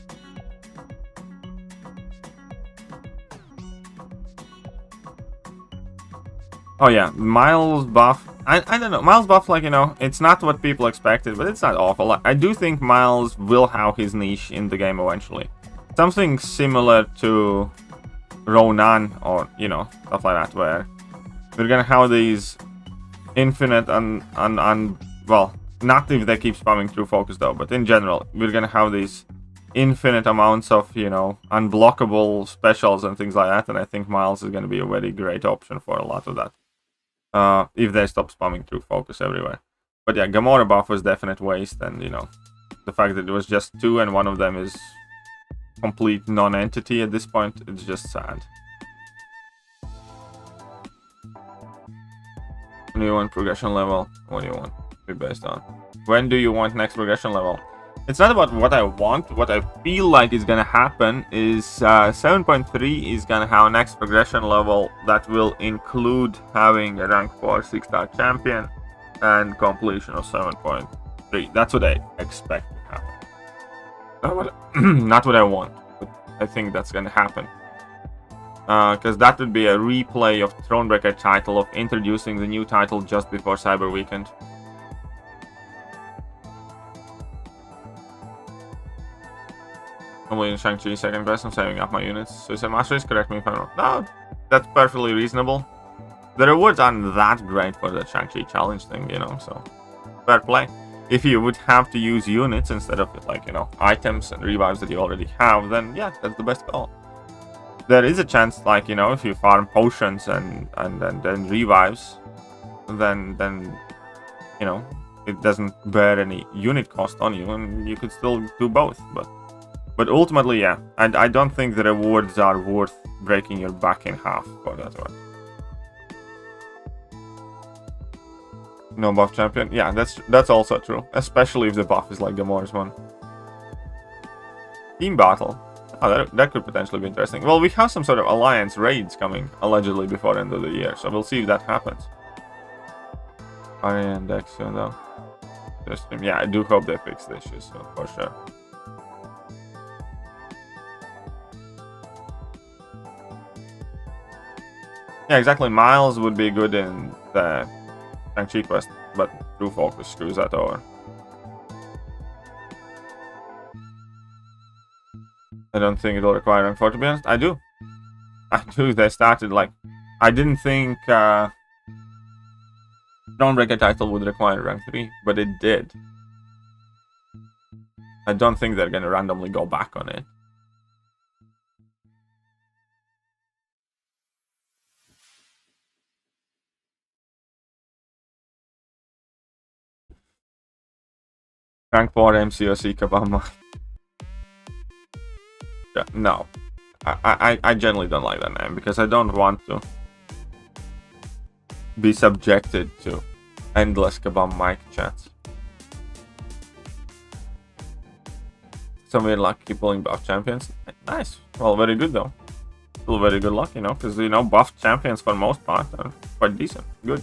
Oh yeah, Miles buff. I don't know. Miles buff, like, you know, it's not what people expected, but it's not awful. I do think Miles will have his niche in the game eventually. Something similar to Ronan or, you know, stuff like that, where we're gonna have these infinite well, not if they keep spamming through focus though, but in general, we're gonna have these infinite amounts of, you know, unblockable specials and things like that, and I think Miles is gonna be a very great option for a lot of that. If they stop spamming through focus everywhere. But yeah, Gamora buff was definite waste, and, you know, the fact that it was just 2 and one of them is complete non-entity at this point, it's just sad. When do you want progression level? What do you want to be based on? When do you want next progression level? It's not about what I want. What I feel like is gonna happen is 7.3 is gonna have next progression level that will include having a rank 4 6-star champion and completion of 7.3. That's what I expect to happen. Not what I want, but I think that's gonna happen. Because that would be a replay of Thronebreaker title, of introducing the new title just before Cyber Weekend. I'm waiting Shang-Chi second quest, I'm saving up my units. So you said Masteries, correct me if I'm wrong. No, that's perfectly reasonable. The rewards aren't that great for the Shang-Chi challenge thing, you know, so fair play. If you would have to use units instead of, like, you know, items and revives that you already have, then yeah, that's the best call. There is a chance, like, you know, if you farm potions and then revives, then you know, it doesn't bear any unit cost on you, and you could still do both. But ultimately, yeah, and I don't think the rewards are worth breaking your back in half for that one. No buff champion, yeah, that's also true, especially if the buff is like Gamora's one. Team battle. Oh, that could potentially be interesting. Well, we have some sort of alliance raids coming, allegedly, before the end of the year, so we'll see if that happens. And Dex, though. Yeah, I do hope they fix the issues, so for sure. Yeah, exactly. Miles would be good in the Shang-Chi quest, but True Focus screws that over. I don't think it'll require rank 4, to be honest. I do. They started, like... I didn't think Thronebreaker title would require rank 3, but it did. I don't think they're gonna randomly go back on it. Rank 4 MCOC Kabama. No, I generally don't like that name because I don't want to be subjected to endless Kabam mic chats. Some weird luck, keep pulling buff champions. Nice. Well, very good though. Still very good luck, you know, because, you know, buff champions for the most part are quite decent. Good.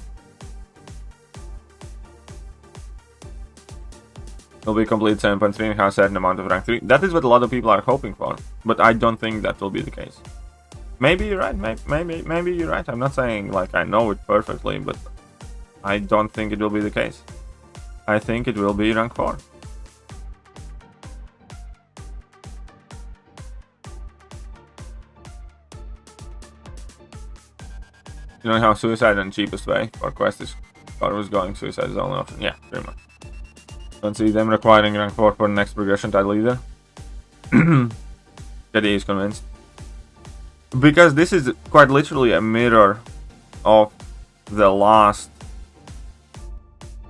Will be complete 7.3 and have a certain amount of rank 3. That is what a lot of people are hoping for, but I don't think that will be the case. Maybe you're right, maybe you're right. I'm not saying, like, I know it perfectly, but I don't think it will be the case. I think it will be rank 4. You know how suicide and cheapest way for quest is was going, suicide is the only option. Yeah, pretty much. Don't see them requiring rank 4 for the next progression title either. Teddy is convinced. Because this is quite literally a mirror of the last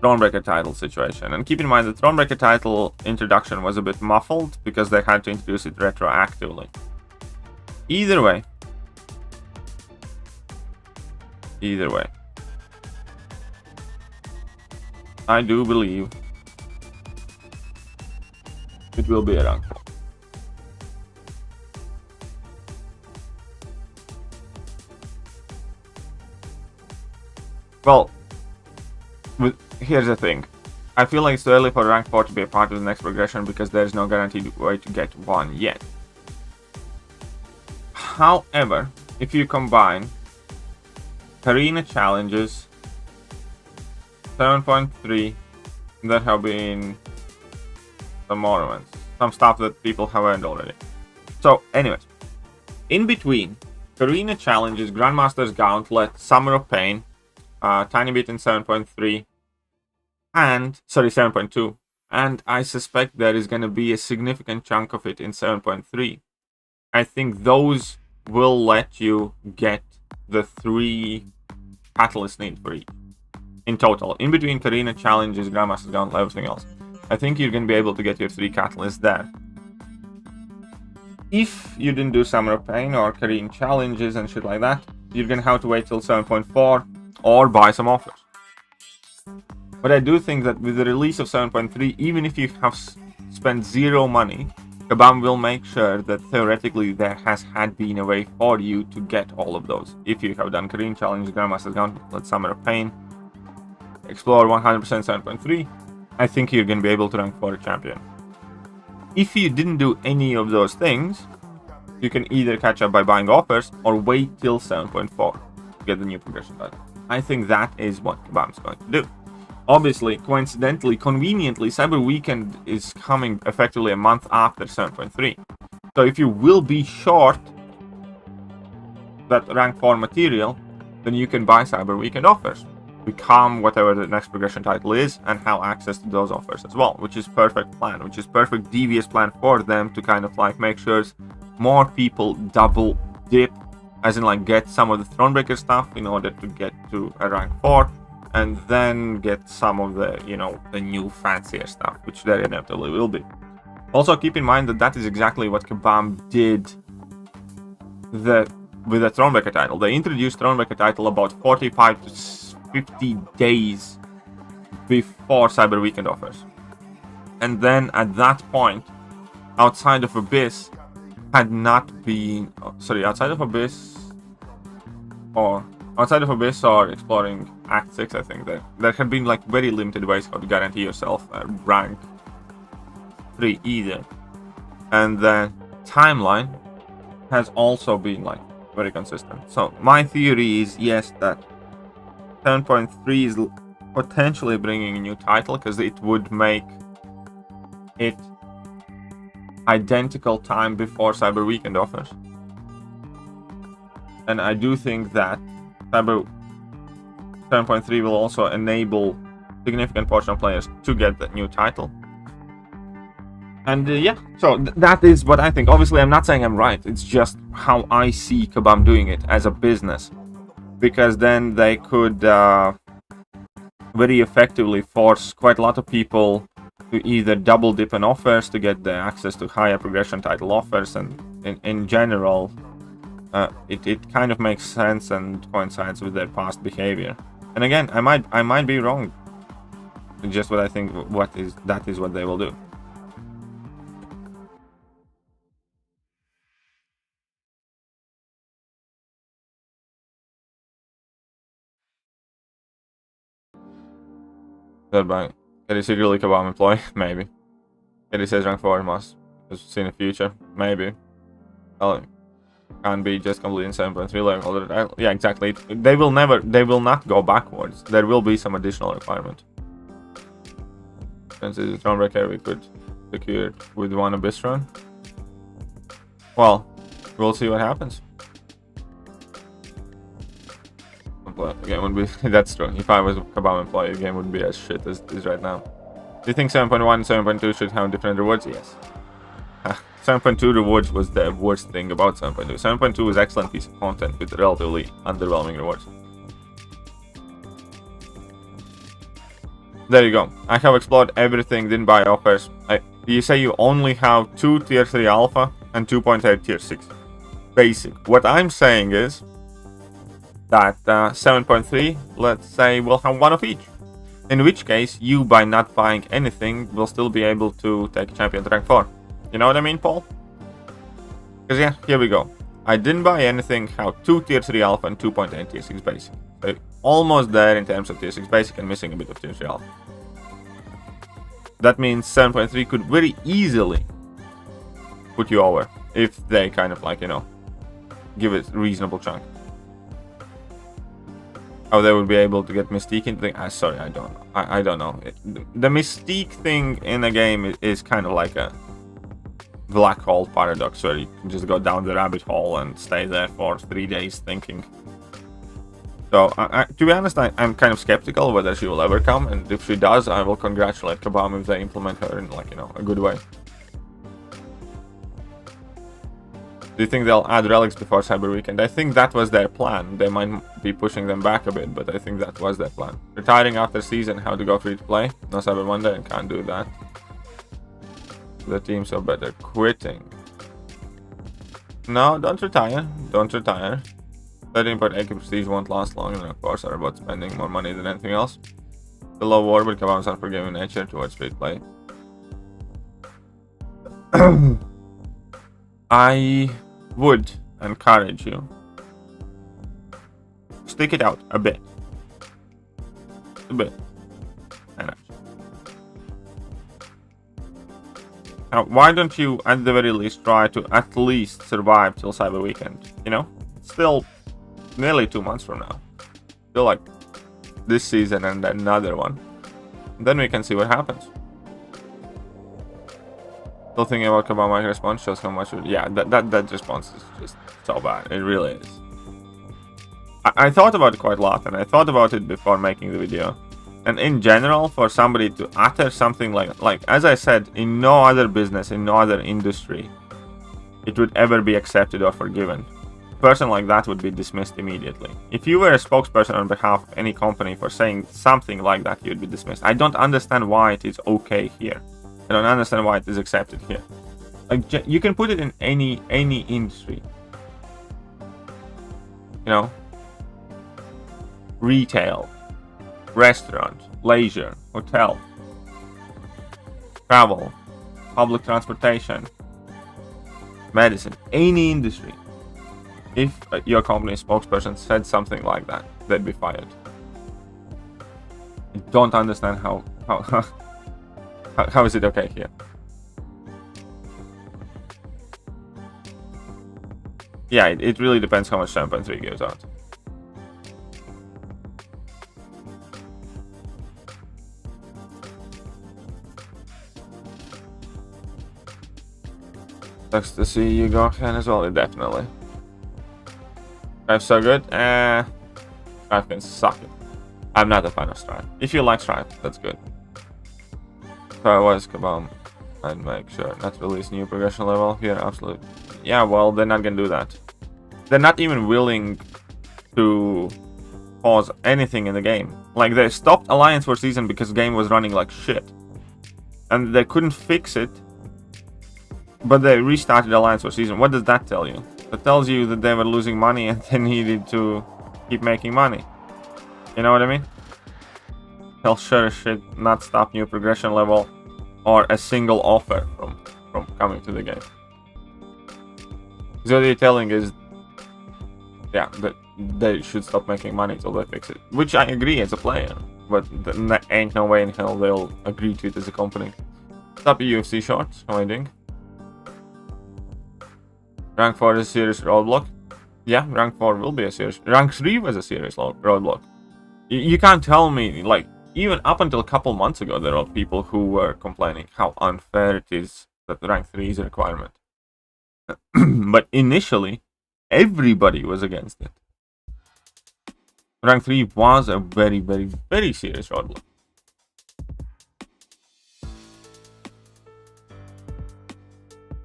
Thronebreaker title situation. And keep in mind the Thronebreaker title introduction was a bit muffled because they had to introduce it retroactively. Either way, I do believe it will be a rank 4. Well, here's the thing. I feel like it's too early for rank 4 to be a part of the next progression because there's no guaranteed way to get one yet. However, if you combine arena challenges 7.3 that have been some ornaments, some stuff that people have earned already. So anyways, in between arena challenges, Grandmaster's Gauntlet, Summer of Pain, tiny bit in 7.3 and 7.2, and I suspect there is going to be a significant chunk of it in 7.3. I think those will let you get the 3 catalysts needed for each in total. In between Arena challenges, Grandmaster's Gauntlet, everything else, I think you're going to be able to get your 3 catalysts there. If you didn't do Summer of Pain or Kareen challenges and shit like that, you're going to have to wait till 7.4 or buy some offers. But I do think that with the release of 7.3, even if you have spent 0 money, Kabam will make sure that theoretically there has been a way for you to get all of those. If you have done Kareen challenge, Grandmaster's Gauntlet, Summer of Pain, Explore 100% 7.3, I think you're going to be able to rank for a champion. If you didn't do any of those things, you can either catch up by buying offers or wait till 7.4 to get the new progression title. I think that is what Kabam's going to do. Obviously, coincidentally, conveniently, Cyber Weekend is coming effectively a month after 7.3. So if you will be short that rank 4 material, then you can buy Cyber Weekend offers, become whatever the next progression title is, and have access to those offers as well, which is perfect plan, which is perfect devious plan for them to kind of like make sure more people double dip, as in like get some of the Thronebreaker stuff in order to get to a rank 4, and then get some of the, you know, the new fancier stuff, which there inevitably will be. Also keep in mind that that is exactly what Kabam did with the Thronebreaker title. They introduced Thronebreaker title about 45 to 50 days before Cyber Weekend offers. And then at that point, outside of Abyss or exploring Act 6, I think there had been like very limited ways how to guarantee yourself a rank 3 either. And the timeline has also been like very consistent. So my theory is, yes, that 7.3 is potentially bringing a new title because it would make it identical time before Cyber Weekend offers. And I do think that Cyber 7.3 will also enable significant portion of players to get the new title. And yeah, so that is what I think. Obviously, I'm not saying I'm right. It's just how I see Kabam doing it as a business. Because then they could very effectively force quite a lot of people to either double dip in offers to get the access to higher progression title offers, and in general, it kind of makes sense and coincides with their past behavior. And again, I might be wrong. It's just what I think. That is what they will do. By Eddie secretly Kabam employee? Maybe. Eddie says rank 4 must see in the future. Maybe. Well, can't be just completing 7.3 level. Yeah, exactly. They will not go backwards. There will be some additional requirement. Since it's a Thronebreaker, we could secure it with one Abyss run. Well, we'll see what happens. The game would be that's true. If I was a Kabam employee, the game would be as shit as it is right now. Do you think 7.1 and 7.2 should have different rewards? Yes. 7.2 rewards was the worst thing about 7.2. 7.2 was excellent piece of content with relatively underwhelming rewards. There you go. I have explored everything, didn't buy offers. You say you only have 2 tier 3 alpha and 2.8 tier 6 basic. What I'm saying is that 7.3, let's say, will have 1 of each. In which case, you, by not buying anything, will still be able to take champion to rank 4. You know what I mean, Paul? Because yeah, here we go. I didn't buy anything, have 2 tier 3 alpha and 2.8 tier 6 basic. So almost there in terms of tier 6 basic and missing a bit of tier 3 alpha. That means 7.3 could very easily put you over if they kind of like, you know, give it a reasonable chunk. How they would be able to get Mystique into the... sorry, I don't know. I don't know. The Mystique thing in a game is kind of like a black hole paradox where you can just go down the rabbit hole and stay there for 3 days thinking. So, to be honest, I'm kind of skeptical whether she will ever come, and if she does, I will congratulate Kabam if they implement her in, like, you know, a good way. Do you think they'll add relics before Cyber Weekend? I think that was their plan. They might be pushing them back a bit, but I think that was their plan. Retiring after season, how to go free to play? No Cyber Monday, and can't do that. The teams are better. Quitting. No, don't retire. Don't retire. 13.8 prestige won't last long, and of course are about spending more money than anything else. The low war, but Kabam's unforgiving nature towards free to play. I would encourage you. Stick it out a bit. A bit. And now, why don't you, at the very least, try to at least survive till Cyber Weekend? You know? It's still nearly 2 months from now. Still like this season and another one. Then we can see what happens. Still thinking about Kabam response shows how much. Yeah, that response is just so bad. It really is. I thought about it quite a lot, and I thought about it before making the video. And in general, for somebody to utter something like as I said, in no other business, in no other industry, it would ever be accepted or forgiven. A person like that would be dismissed immediately. If you were a spokesperson on behalf of any company for saying something like that, you would be dismissed. I don't understand why it is okay here. I don't understand why it is accepted here. Like, you can put it in any industry. You know? Retail, restaurant, leisure, hotel, travel, public transportation, medicine, any industry. If your company's spokesperson said something like that, they'd be fired. I don't understand how is it okay here? Yeah, it really depends how much 7.3 gives out. Sucks to see you go ahead as well, definitely. Strive's so good. Strive can suck it. I'm not a fan of Strive. If you like Strive, that's good. So I was Kabam and make sure not to release new progression level here. Absolutely. Yeah, well, they're not gonna do that. They're not even willing to pause anything in the game. Like, they stopped Alliance for season because the game was running like shit, and they couldn't fix it. But they restarted Alliance for season. What does that tell you? That tells you that they were losing money and they needed to keep making money. You know what I mean? They'll sure as shit not stop new progression level or a single offer from coming to the game. So what they're telling is, yeah, that they should stop making money till they fix it. Which I agree as a player, but there ain't no way in hell they'll agree to it as a company. Stop UFC shorts, how am I doing? Rank 4 is a serious roadblock. Yeah, rank 4 will be a serious. Rank 3 was a serious roadblock. You can't tell me, like, even up until a couple months ago, there were people who were complaining how unfair it is that rank 3 is a requirement. But initially, everybody was against it. Rank 3 was a very, very, very serious roadblock.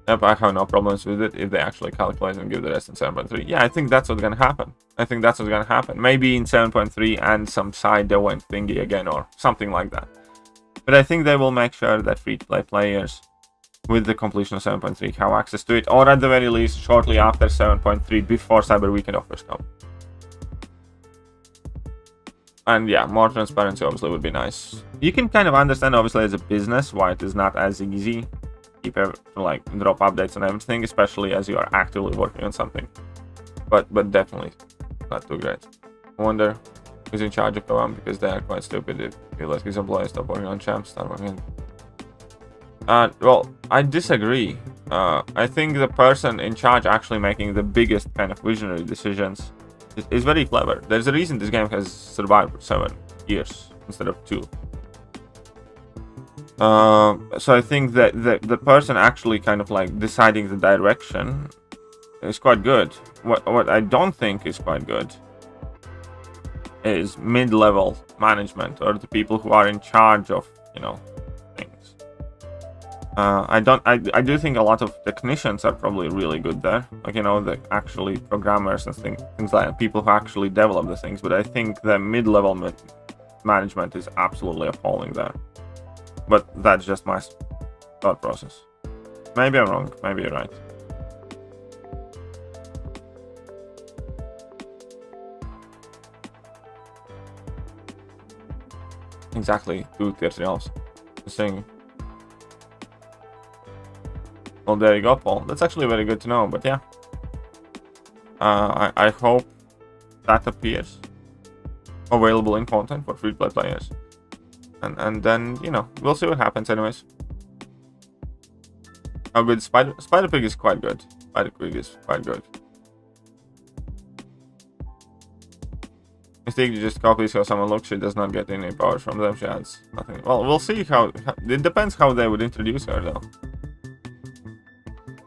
Yep, I have no problems with it if they actually calculate and give the rest in 7.3. Yeah, I think that's what's gonna happen. I think that's what's gonna happen. Maybe in 7.3 and some side they went thingy again or something like that. But I think they will make sure that free-to-play players with the completion of 7.3 have access to it, or at the very least shortly after 7.3, before Cyber Weekend offers come. And yeah, more transparency obviously would be nice. You can kind of understand obviously as a business why it is not as easy keep like drop updates and everything, especially as you are actively working on something. But definitely not too great. I wonder who's in charge of Kavam, because they are quite stupid if you let his employees stop working on champs, start working. Well, I disagree. I think the person in charge actually making the biggest kind of visionary decisions is very clever. There's a reason this game has survived for 7 years instead of 2. So I think that the person actually kind of like deciding the direction is quite good. What I don't think is quite good is mid-level management, or the people who are in charge of, you know, things. I do think a lot of technicians are probably really good there, like, you know, the actually programmers and things like that, people who actually develop the things. But I think the mid-level management is absolutely appalling there. But that's just my thought process. Maybe I'm wrong, maybe you're right. Exactly, 2 tier 3 elves. Just saying. Well, there you go, Paul. That's actually very good to know, but yeah. I hope that appears available in content for free-to-play players. And then, you know, we'll see what happens anyways. How good Spider Pig is quite good. Spider Pig is quite good. Mistake just copies how someone looks, she does not get any powers from them, she adds nothing. Well, we'll see how it depends how they would introduce her though.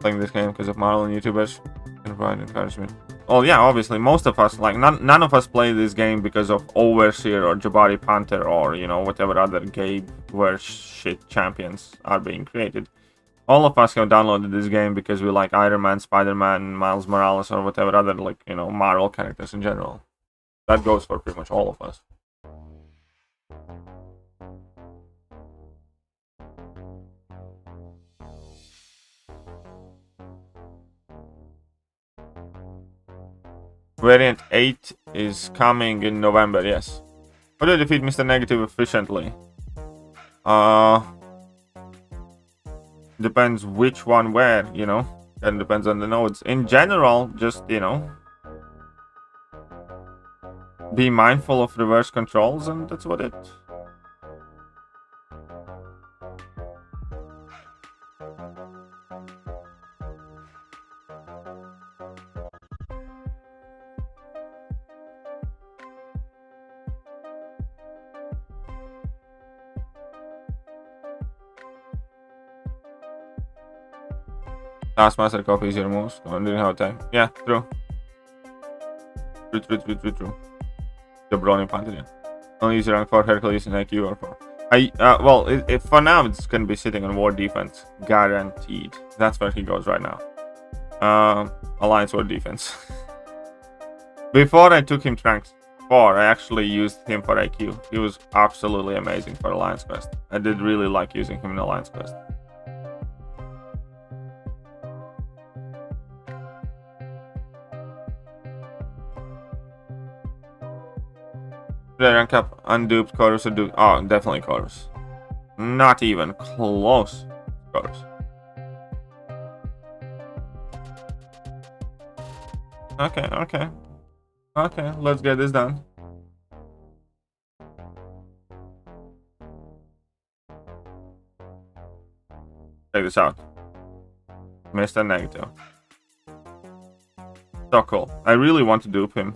Playing this game because of Marvel and YouTubers can provide encouragement. Well, yeah, obviously most of us, like none of us play this game because of Overseer or Jabari Panther or, you know, whatever other gay worse shit champions are being created. All of us have downloaded this game because we like Iron Man, Spider-Man, Miles Morales, or whatever other, like, you know, Marvel characters in general. That goes for pretty much all of us. Variant 8 is coming in November, yes. How do I defeat Mr. Negative efficiently? Depends which one where, you know. And depends on the nodes. In general, just, you know, be mindful of reverse controls, and that's what it. Taskmaster copies your moves. Wondering how time. Yeah, true. True. The Brownie Panther, yeah. Only use rank for Hercules and IQ or for. Well, if for now it's gonna be sitting on War Defense, guaranteed. That's where he goes right now. Alliance War Defense. Before I took him to rank 4, I actually used him for IQ. He was absolutely amazing for Alliance Quest. I did really like using him in Alliance Quest. Should I rank up unduped chorus or do? Oh, definitely chorus. Not even close. Chorus. Okay. Let's get this done. Check this out. Mr. Negative. So cool. I really want to dupe him.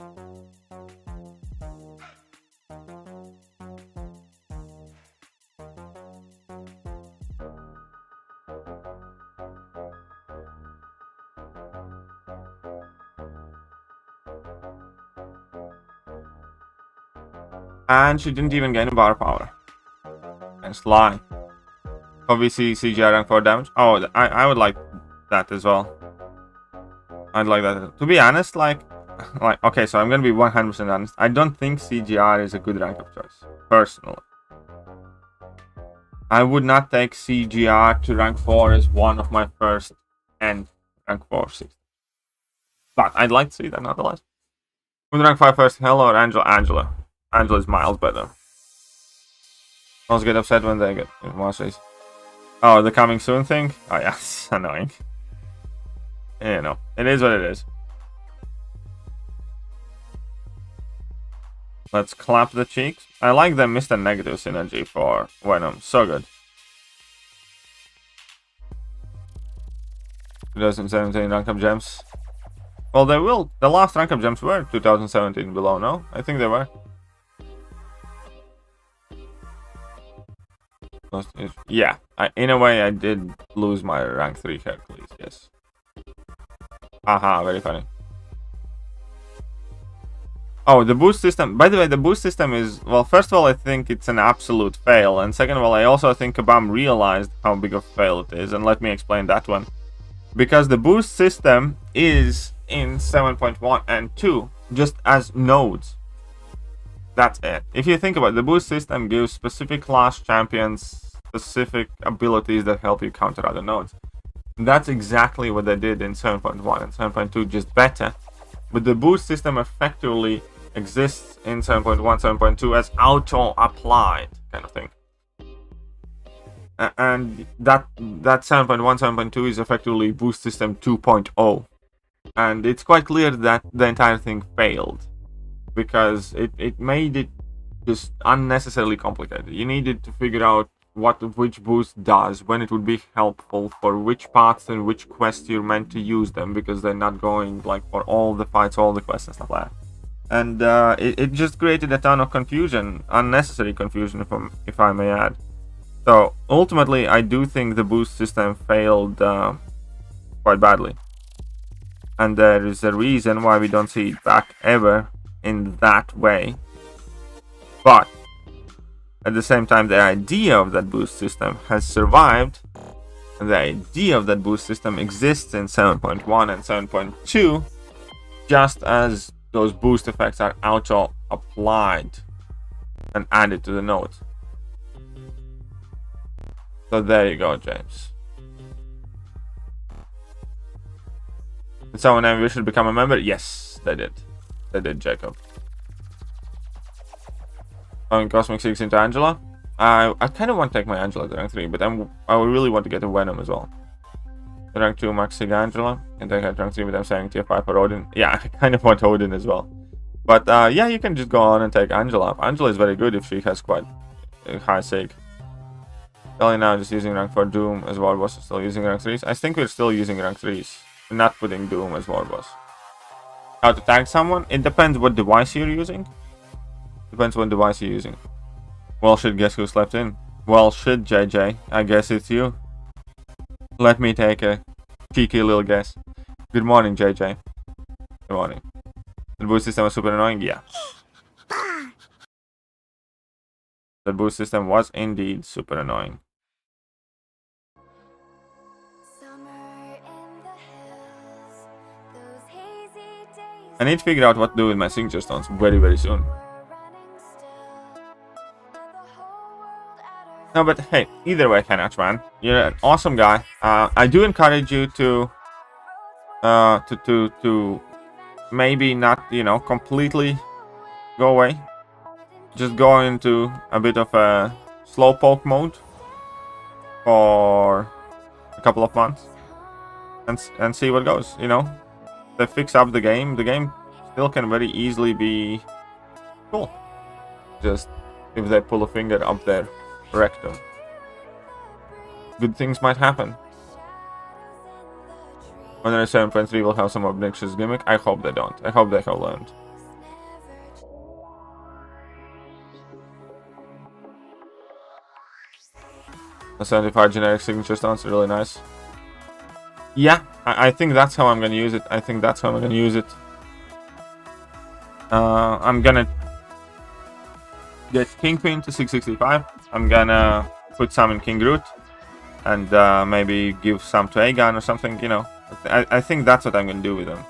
And she didn't even gain a bar power. And Sly. Obviously, CGI rank 4 damage. Oh, I would like that as well. I'd like that. To be honest, like, okay, so I'm gonna be 100% honest. I don't think CGR is a good rank of choice, personally. I would not take CGR to rank 4 as one of my first and rank 4 6. But I'd like to see that nonetheless. With rank 5 first, Hello or Angela? Angela. Angela is miles better. Girls get upset when they get masters. Oh, the coming soon thing? Oh yeah, it's annoying. You know, it is what it is. Let's clap the cheeks. I like the Mr. Negative synergy for Venom. So good. 2017 rank up gems. Well, they will. The last rank up gems were 2017 below, no? I think they were. Yeah, in a way, I did lose my rank 3 Hercules, yes. Haha, very funny. Oh, the boost system. By the way, the boost system is, well, first of all, I think it's an absolute fail. And second of all, I also think Kabam realized how big of a fail it is. And let me explain that one. Because the boost system is in 7.1 and 2, just as nodes. That's it. If you think about it, the boost system gives specific class champions specific abilities that help you counter other nodes. That's exactly what they did in 7.1 and 7.2, just better. But the boost system effectively exists in 7.1, 7.2 as auto-applied kind of thing. And that 7.1, 7.2 is effectively boost system 2.0. And it's quite clear that the entire thing failed. Because it made it just unnecessarily complicated. You needed to figure out which boost does, when it would be helpful, for which paths and which quests you're meant to use them, because they're not going like for all the fights, all the quests and stuff like that. And it just created a ton of confusion, unnecessary confusion if I may add. So ultimately I do think the boost system failed quite badly. And there is a reason why we don't see it back ever in that way. But at the same time, the idea of that boost system has survived. And the idea of that boost system exists in 7.1 and 7.2, just as those boost effects are auto-applied and added to the nodes. So there you go, James. Did someone ever should become a member? Yes, they did. They did, Jacob. Cosmic 6 into Angela. I kind of want to take my Angela to rank 3, but I really want to get a Venom as well. Rank 2 Max Sig Angela, and then I rank 3, but I'm saying tier 5 for Odin. Yeah, I kind of want Odin as well. But yeah, you can just go on and take Angela. Angela is very good if she has quite a high Sig. Only now just using rank 4 Doom as War Boss, still using rank 3s. I think we're still using rank 3s. We're not putting Doom as War Boss. How to tag someone? It depends what device you're using. Depends what device you're using. Well, shit, guess who slept in? Well, shit, JJ. I guess it's you. Let me take a cheeky little guess. Good morning, JJ. Good morning. The boost system was super annoying? Yeah. The boost system was indeed super annoying. I need to figure out what to do with my signature stones very, very soon. No, but hey, either way, Kenach, man, you're an awesome guy. I do encourage you to maybe not, you know, completely go away. Just go into a bit of a slowpoke mode for a couple of months and see what goes. You know, they fix up the game. The game still can very easily be cool. Just if they pull a finger up their rectum, good things might happen. When they're 7.3 will have some obnoxious gimmick. I hope they don't. I hope they have learned. The 75 generic signature stones are really nice. Yeah, I think that's how I'm gonna use it. I think that's how I'm gonna use it. I'm gonna get Kingpin to 665. I'm gonna put some in King Groot. And maybe give some to Aegon or something, you know. I think that's what I'm gonna do with them.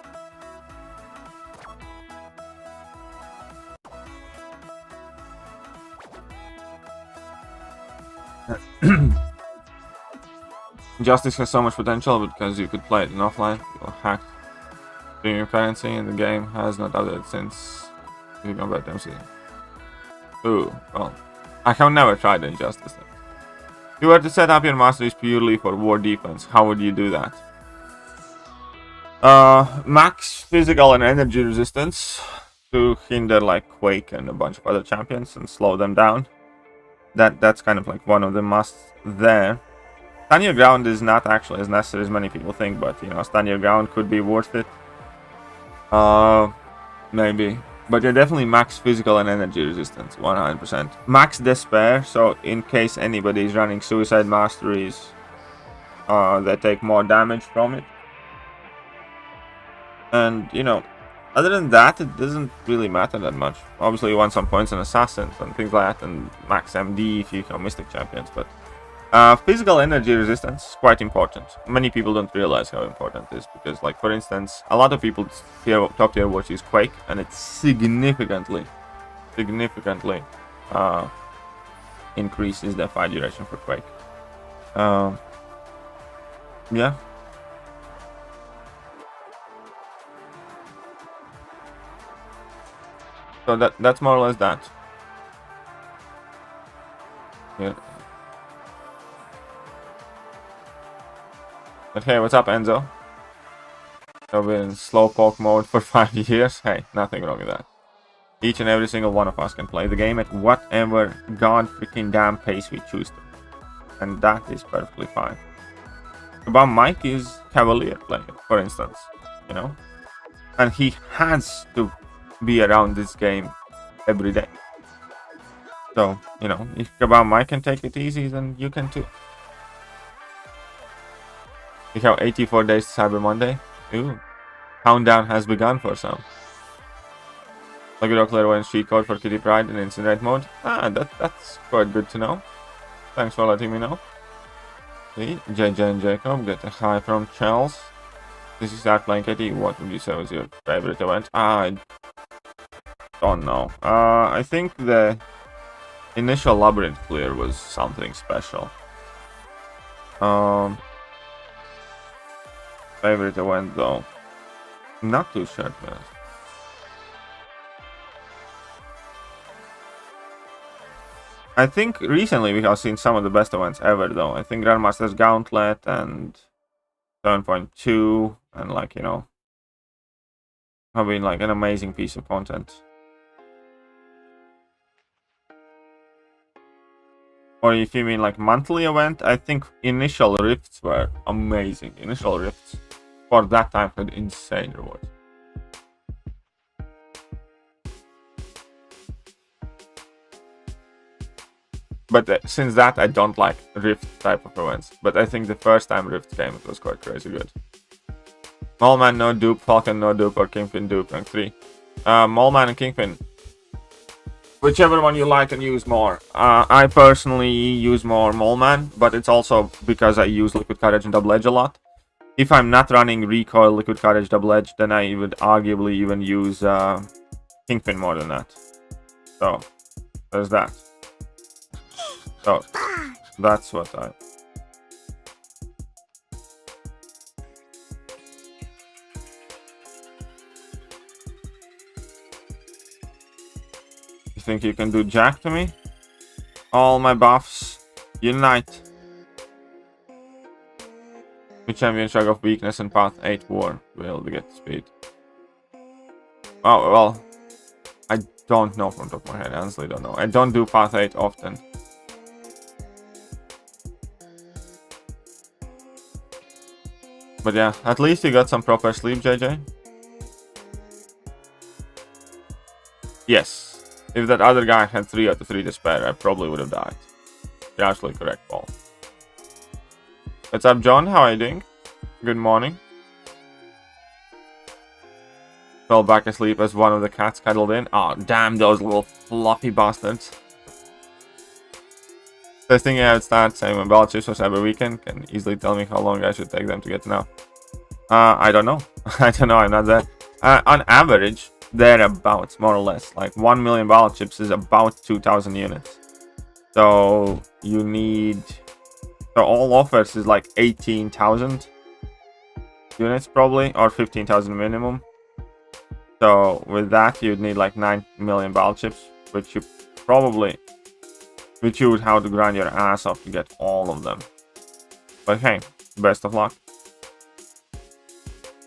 Justice has so much potential because you could play it in offline. People hacked premium currency, and the game has not updated since you convert MC. Ooh, well, I have never tried Injustice. If you were to set up your masteries purely for war defense, how would you do that? Max physical and energy resistance to hinder like Quake and a bunch of other champions and slow them down. That's kind of like one of the musts there. Stand your ground is not actually as necessary as many people think, but you know, stand your ground could be worth it. Maybe. But you're definitely max physical and energy resistance, 100%. Max despair, so in case anybody is running suicide masteries, they take more damage from it. And, you know, other than that, it doesn't really matter that much. Obviously, you want some points on assassins and things like that, and max MD if you have mystic champions, but physical energy resistance is quite important. Many people don't realize how important it is because, like, for instance, a lot of people top tier watch use Quake, and it significantly increases the fight duration for Quake. Yeah. So that's more or less that. Yeah. But hey, what's up, Enzo? I've been in slowpoke mode for 5 years. Hey, nothing wrong with that. Each and every single one of us can play the game at whatever god freaking damn pace we choose to. And that is perfectly fine. But Mike is Cavalier playing it, for instance. You know? And he has to be around this game every day. So, you know, if Kabam Mike can take it easy, then you can too. We have 84 days to Cyber Monday. Ooh. Countdown has begun for some. Lucky Rock Clairvoyance cheat code for Kitty Pride in Incinerate mode. That's quite good to know. Thanks for letting me know. See, JJ and Jacob get a hi from Chels. This is start playing Kitty. What would you say was your favorite event? I don't know. I think the initial labyrinth clear was something special. Favorite event though, not too sure. I think recently we have seen some of the best events ever though. I think Grandmaster's Gauntlet and 7.2 and, like, you know, have been like an amazing piece of content. Or if you mean like monthly event, I think initial rifts were amazing. Initial rifts for that time had insane rewards. But since that, I don't like rift type of events. But I think the first time rift came, it was quite crazy good. Mallman no dupe, Falcon no dupe, or Kingpin dupe, rank 3. Mallman and Kingpin, whichever one you like and use more. I personally use more Mallman, but it's also because I use Liquid Courage and Double Edge a lot. If I'm not running Recoil, Liquid Courage, Double Edge, then I would arguably even use Kingpin more than that. So, there's that. So, that's what I... You think you can do Jack to me? All my buffs, unite. The champion Shock of Weakness and Path 8 War will get speed. Oh, well, I don't know from the top of my head, I honestly don't know. I don't do Path 8 often. But yeah, at least you got some proper sleep, JJ. Yes. If that other guy had 3 out of 3 despair, I probably would have died. You're actually correct, Paul. What's up, John? How are you doing? Good morning. Fell back asleep as one of the cats cuddled in. Oh, damn those little fluffy bastards. Testing out start, same when ball chips for Cyber Weekend. Can easily tell me how long I should take them to get now. I don't know. I don't know, I'm not there. On average, thereabouts, more or less. Like 1 million ball chips is about 2,000 units. So you need So all offers is like 18,000 units probably, or 15,000 minimum. So with that you'd need like 9 million battle chips, which you would have to grind your ass off to get all of them. But hey, best of luck.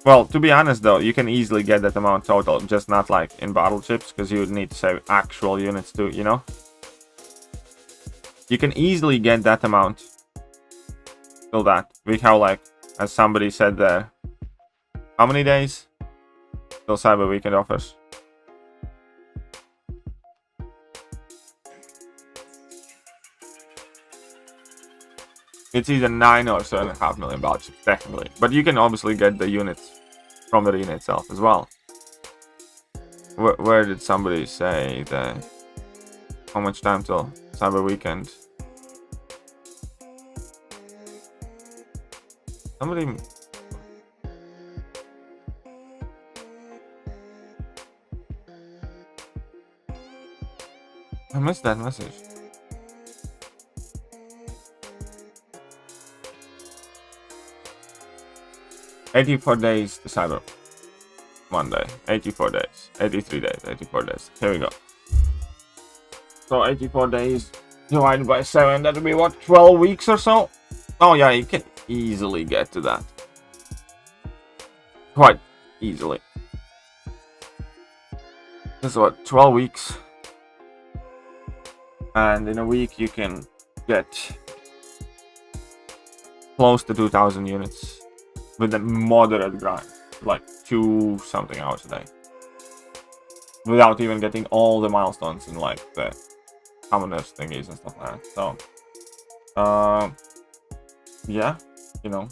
Well, to be honest though, you can easily get that amount total, just not like in battle chips, because you would need to save actual units too, you know? You can easily get that amount. Still that. We have like, as somebody said there, how many days? Till Cyber Weekend offers. It's either 9 or 7.5 million battle chips, technically. But you can obviously get the units from the arena itself as well. Where did somebody say that? How much time till Cyber Weekend? Somebody... I missed that message. $84 days to Cyber Monday. 84 days. 83 days. 84 days. Here we go. So 84 days divided by 7. That would be what? 12 weeks or so? Oh yeah, you can easily get to that. Quite easily. This is what? 12 weeks. And in a week you can get close to 2,000 units with a moderate grind, like 2 something hours a day, without even getting all the milestones in like the commonest thingies and stuff like that. So yeah, you know,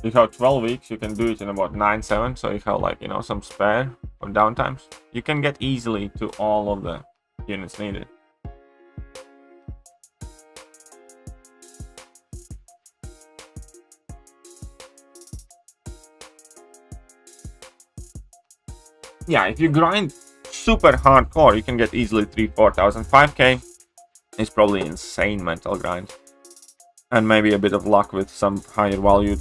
you have 12 weeks, you can do it in about 9-7, so you have like, you know, some spare or downtimes. You can get easily to all of the units needed. Yeah, if you grind super hardcore, you can get easily 3,000-4,000. 5k is probably insane mental grind. And maybe a bit of luck with some higher value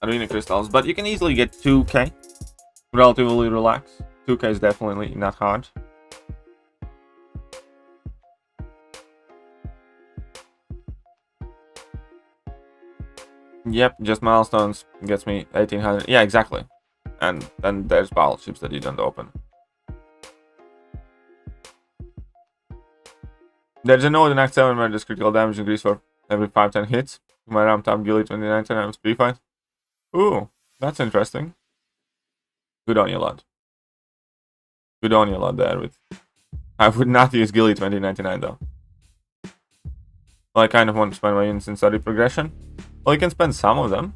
arena crystals. But you can easily get 2k. Relatively relaxed. 2k is definitely not hard. Yep, just milestones gets me 1,800. Yeah, exactly. And then there's battle ships that you don't open. There's a node in Act 7 where there's critical damage increase for every 5-10 hits. My ramp up Gilly 29 times speed fight. Ooh, that's interesting. Good on you, lad. Good on you, lad, there. I would not use Gilly 2099 though. Well, I kind of want to spend my units in study progression. Well, you can spend some of them.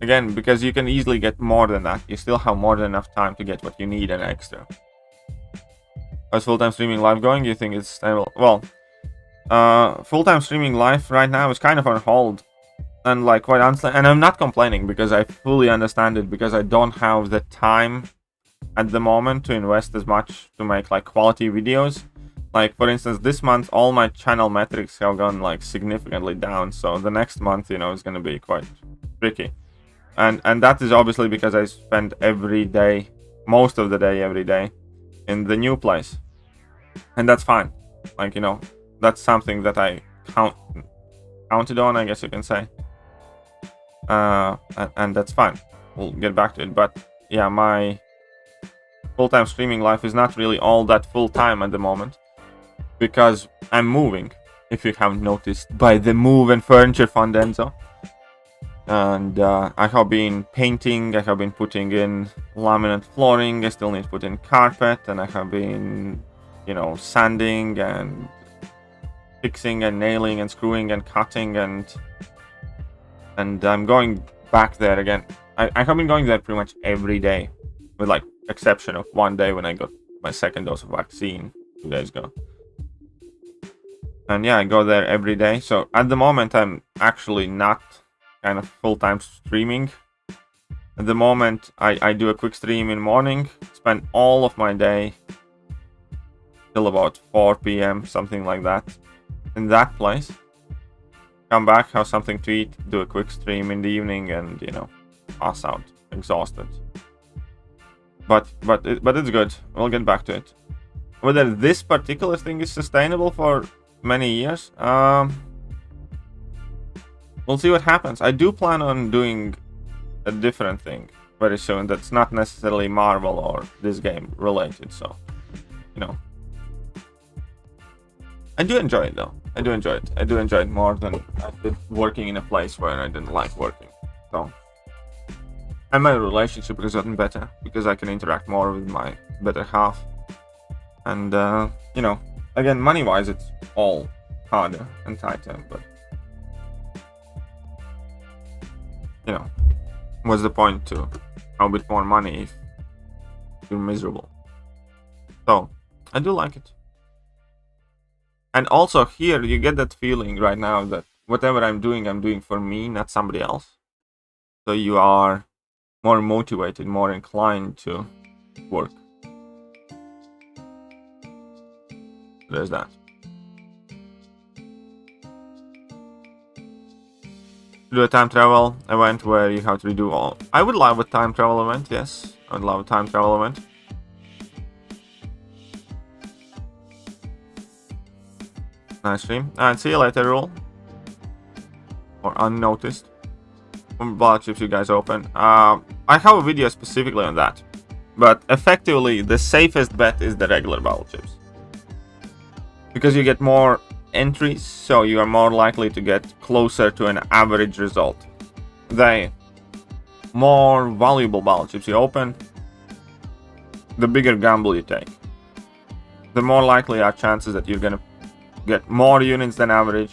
Again, because you can easily get more than that. You still have more than enough time to get what you need and extra. How's full-time streaming live going? You think it's stable? Well, full-time streaming live right now is kind of on hold. And like, quite honestly, and I'm not complaining because I fully understand it, because I don't have the time at the moment to invest as much to make like quality videos. Like, for instance, this month, all my channel metrics have gone like significantly down. So the next month, you know, is going to be quite tricky. And that is obviously because I spend every day, most of the day, every day in the new place. And that's fine. Like, you know, that's something that I counted on, I guess you can say. And that's fine. We'll get back to it. But yeah, my full-time streaming life is not really all that full-time at the moment, because I'm moving, if you haven't noticed, by the move and furniture fund, Enzo. And I have been painting, I have been putting in laminate flooring, I still need to put in carpet, and I have been, you know, sanding and fixing and nailing and screwing and cutting, and I'm going back there again. I have been going there pretty much every day, with like exception of one day when I got my second dose of vaccine 2 days ago. And yeah, I go there every day. So at the moment I'm actually not kind of full-time streaming. At the moment I do a quick stream in morning, spend all of my day till about 4 p.m., something like that, in that place. Come back, have something to eat, do a quick stream in the evening, and you know, pass out exhausted. But it's good. We'll get back to it. Whether this particular thing is sustainable for many years, we'll see what happens. I do plan on doing a different thing very soon that's not necessarily Marvel or this game related, so you know. I do enjoy it though. I do enjoy it. I do enjoy it more than I did working in a place where I didn't like working. So, and my relationship has gotten better because I can interact more with my better half. And you know, again, money-wise, it's all harder and tighter, but you know, what's the point to have a bit more money if you're miserable? So, I do like it. And also here, you get that feeling right now that whatever I'm doing for me, not somebody else. So you are more motivated, more inclined to work. There's that. Do a time travel event where you have to redo all. I would love a time travel event, yes. I would love a time travel event. Nice stream. And see you later, Rule. Or unnoticed. Blood chips you guys open. I have a video specifically on that. But effectively, the safest bet is the regular bubble chips. Because you get more entries, so you are more likely to get closer to an average result. The more valuable bubble chips you open, the bigger gamble you take. The more likely are chances that you're gonna get more units than average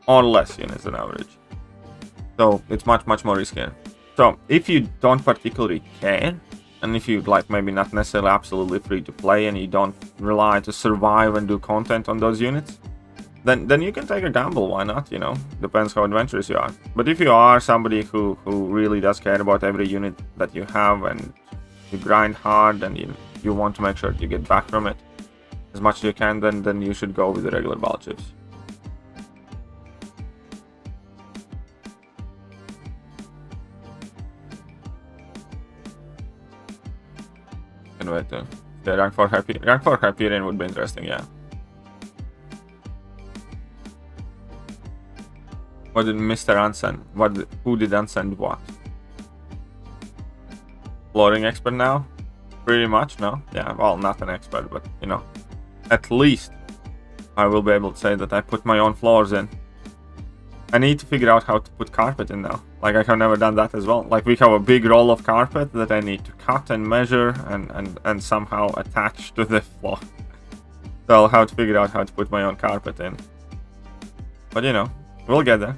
or less units than average. So it's much more riskier. So if you don't particularly care, and if you like maybe not necessarily absolutely free to play and you don't rely to survive and do content on those units, then you can take a gamble. Why not? You know, depends how adventurous you are. But if you are somebody who really does care about every unit that you have and you grind hard and you want to make sure you get back from it as much as you can, then you should go with the regular ball chips. Can wait to rank 4 Hyperion would be interesting, yeah. What did Mr. unsend? Who did unsend what? Flooring expert now? Pretty much, no? Yeah, well, not an expert, but you know, at least I will be able to say that I put my own floors in. I need to figure out how to put carpet in now. Like, I have never done that as well. Like, we have a big roll of carpet that I need to cut and measure and somehow attach to the floor. So I'll have to figure out how to put my own carpet in. But you know, we'll get there.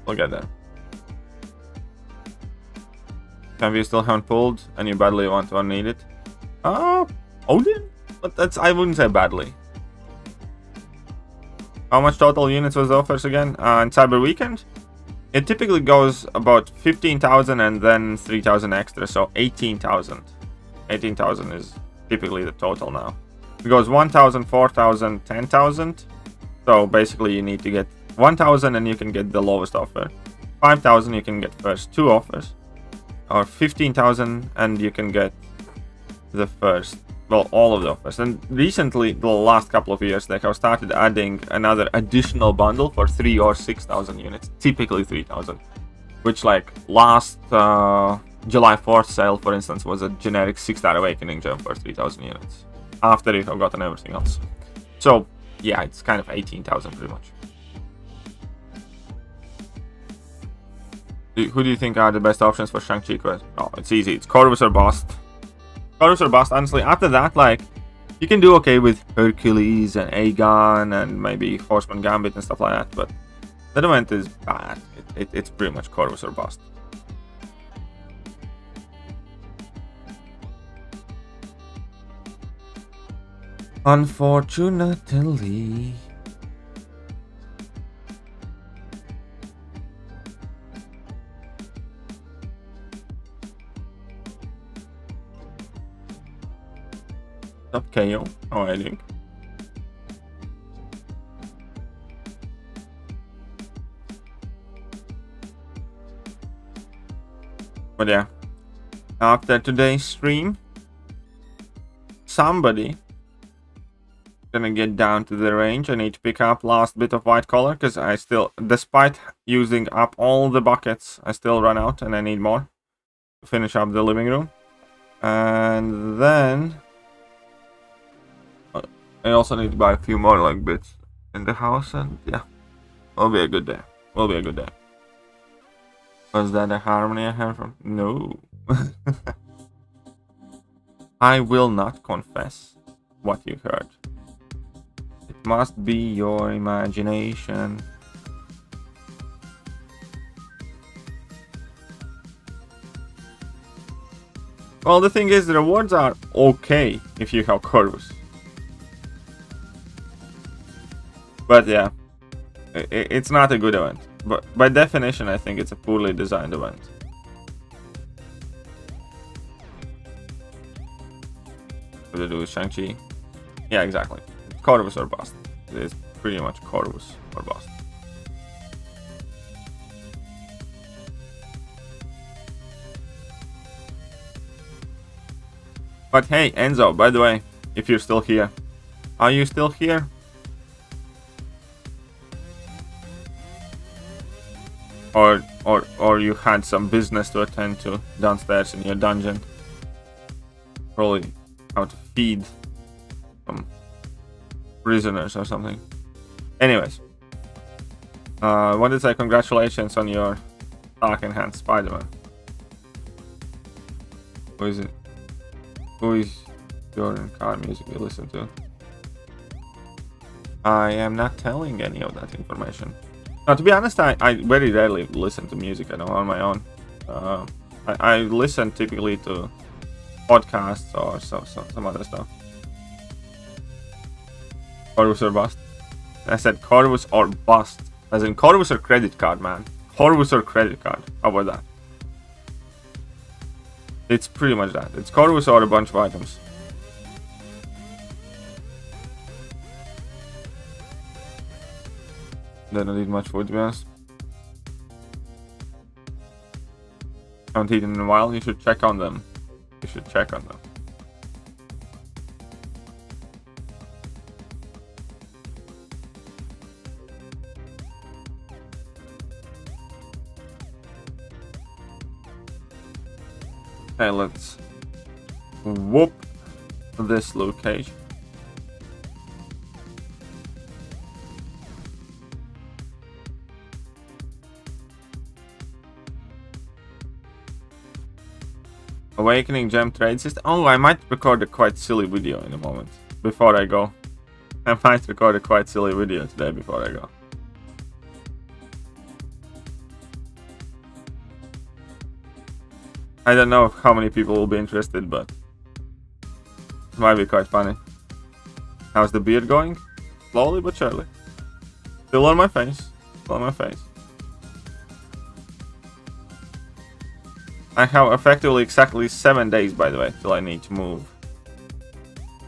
We'll get there. Can you still haven't pulled and you badly want to need it? Odin? But that's, I wouldn't say badly. How much total units was the offers again? In Cyber Weekend? It typically goes about 15,000 and then 3,000 extra, so 18,000. 18,000 is typically the total now. It goes 1,000, 4,000, 10,000. So basically you need to get 1,000 and you can get the lowest offer. 5,000 you can get first 2 offers. Or 15,000 and you can get the first, well, all of the offers. And recently, the last couple of years, they have started adding another additional bundle for 3,000 or 6,000 units, typically 3,000. Which, like, last July 4th sale, for instance, was a generic 6-star Awakening gem for 3,000 units. After you have gotten everything else. So, yeah, it's kind of 18,000 pretty much. Who do you think are the best options for Shang-Chi quest? Oh, it's easy. It's Corvus or Bust. Corvus or Bust, honestly. After that, like, you can do okay with Hercules and Aegon and maybe Horseman Gambit and stuff like that, but that event is bad. It's pretty much Corvus or Bust. Unfortunately. Up KO. How are you doing? But yeah, after today's stream, somebody gonna get down to the range. I need to pick up last bit of white collar because I still, despite using up all the buckets, I still run out and I need more to finish up the living room. And then I also need to buy a few more like bits in the house, and yeah, it'll be a good day. Will be a good day. Was that a harmony I heard from? No. I will not confess what you heard. It must be your imagination. Well, the thing is, the rewards are okay if you have Corvus. But yeah, it's not a good event. But by definition, I think it's a poorly designed event. What to do with Shang-Chi? Yeah, exactly. Corvus or bust. It's pretty much Corvus or bust. But hey, Enzo, by the way, if you're still here, are you still here? Or you had some business to attend to downstairs in your dungeon. Probably how to feed some prisoners or something. Anyways, wanted to say congratulations on your talking hand Spider-Man. Who is it? Who is your car music you listen to? I am not telling any of that information. Now, to be honest, I very rarely listen to music on my own. I listen typically to podcasts or some other stuff. Corvus or bust? I said Corvus or bust. As in Corvus or credit card, man. Corvus or credit card. How about that? It's pretty much that. It's Corvus or a bunch of items. They don't eat much food, to be honest. Haven't eaten in a while. You should check on them. You should check on them. Okay, let's whoop this location. Awakening gem trade system. Oh, I might record a quite silly video in a moment before I go. I might record a quite silly video today before I go. I don't know how many people will be interested, but it might be quite funny. How's the beard going? Slowly but surely. Still on my face. Still on my face. I have effectively exactly 7 days, by the way, till I need to move.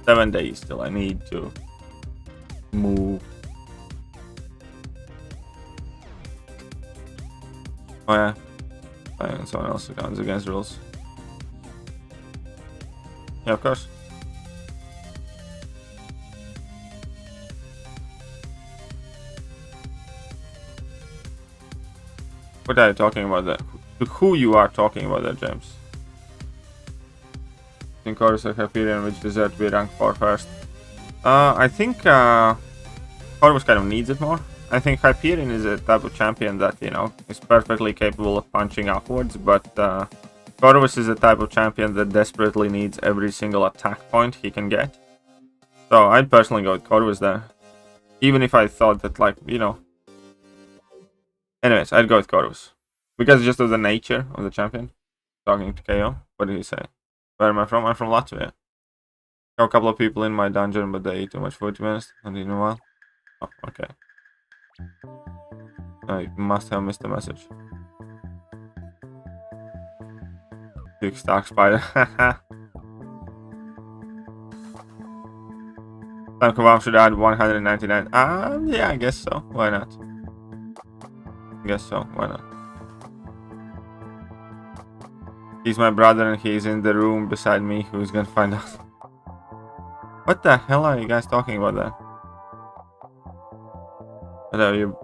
7 days till I need to move. Oh yeah. And someone else counts against rules. Yeah, of course. What are you talking about there? Who you are talking about there, James? I think Horus or Hyperion, which deserve to be ranked 4 first. I think Horus kind of needs it more. I think Hyperion is a type of champion that, you know, is perfectly capable of punching upwards, but Corvus is a type of champion that desperately needs every single attack point he can get. So I'd personally go with Corvus there. Even if I thought that, like, you know... Anyways, I'd go with Corvus. Because just of the nature of the champion. Talking to KO. What did he say? Where am I from? I'm from Latvia. Got a couple of people in my dungeon, but they ate too much food, to be honest. Not even a while. Oh, okay. I must have missed the message. Big stock spider. Time kebab should add 199. Yeah, I guess so. Why not? I guess so. Why not? He's my brother and he's in the room beside me. Who's gonna find out? What the hell are you guys talking about there? What are you?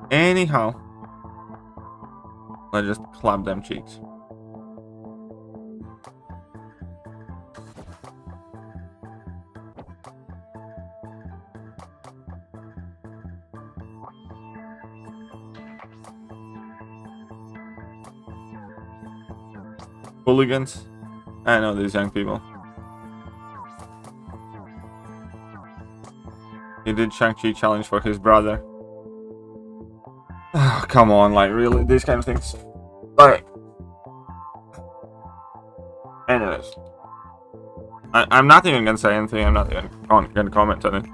Anyhow, let's just clap them cheeks. Hooligans. I know these young people. He did Shang-Chi challenge for his brother. Oh, come on, like really, these kind of things. Alright. Anyways. I'm not even gonna say anything, I'm not even gonna comment on it.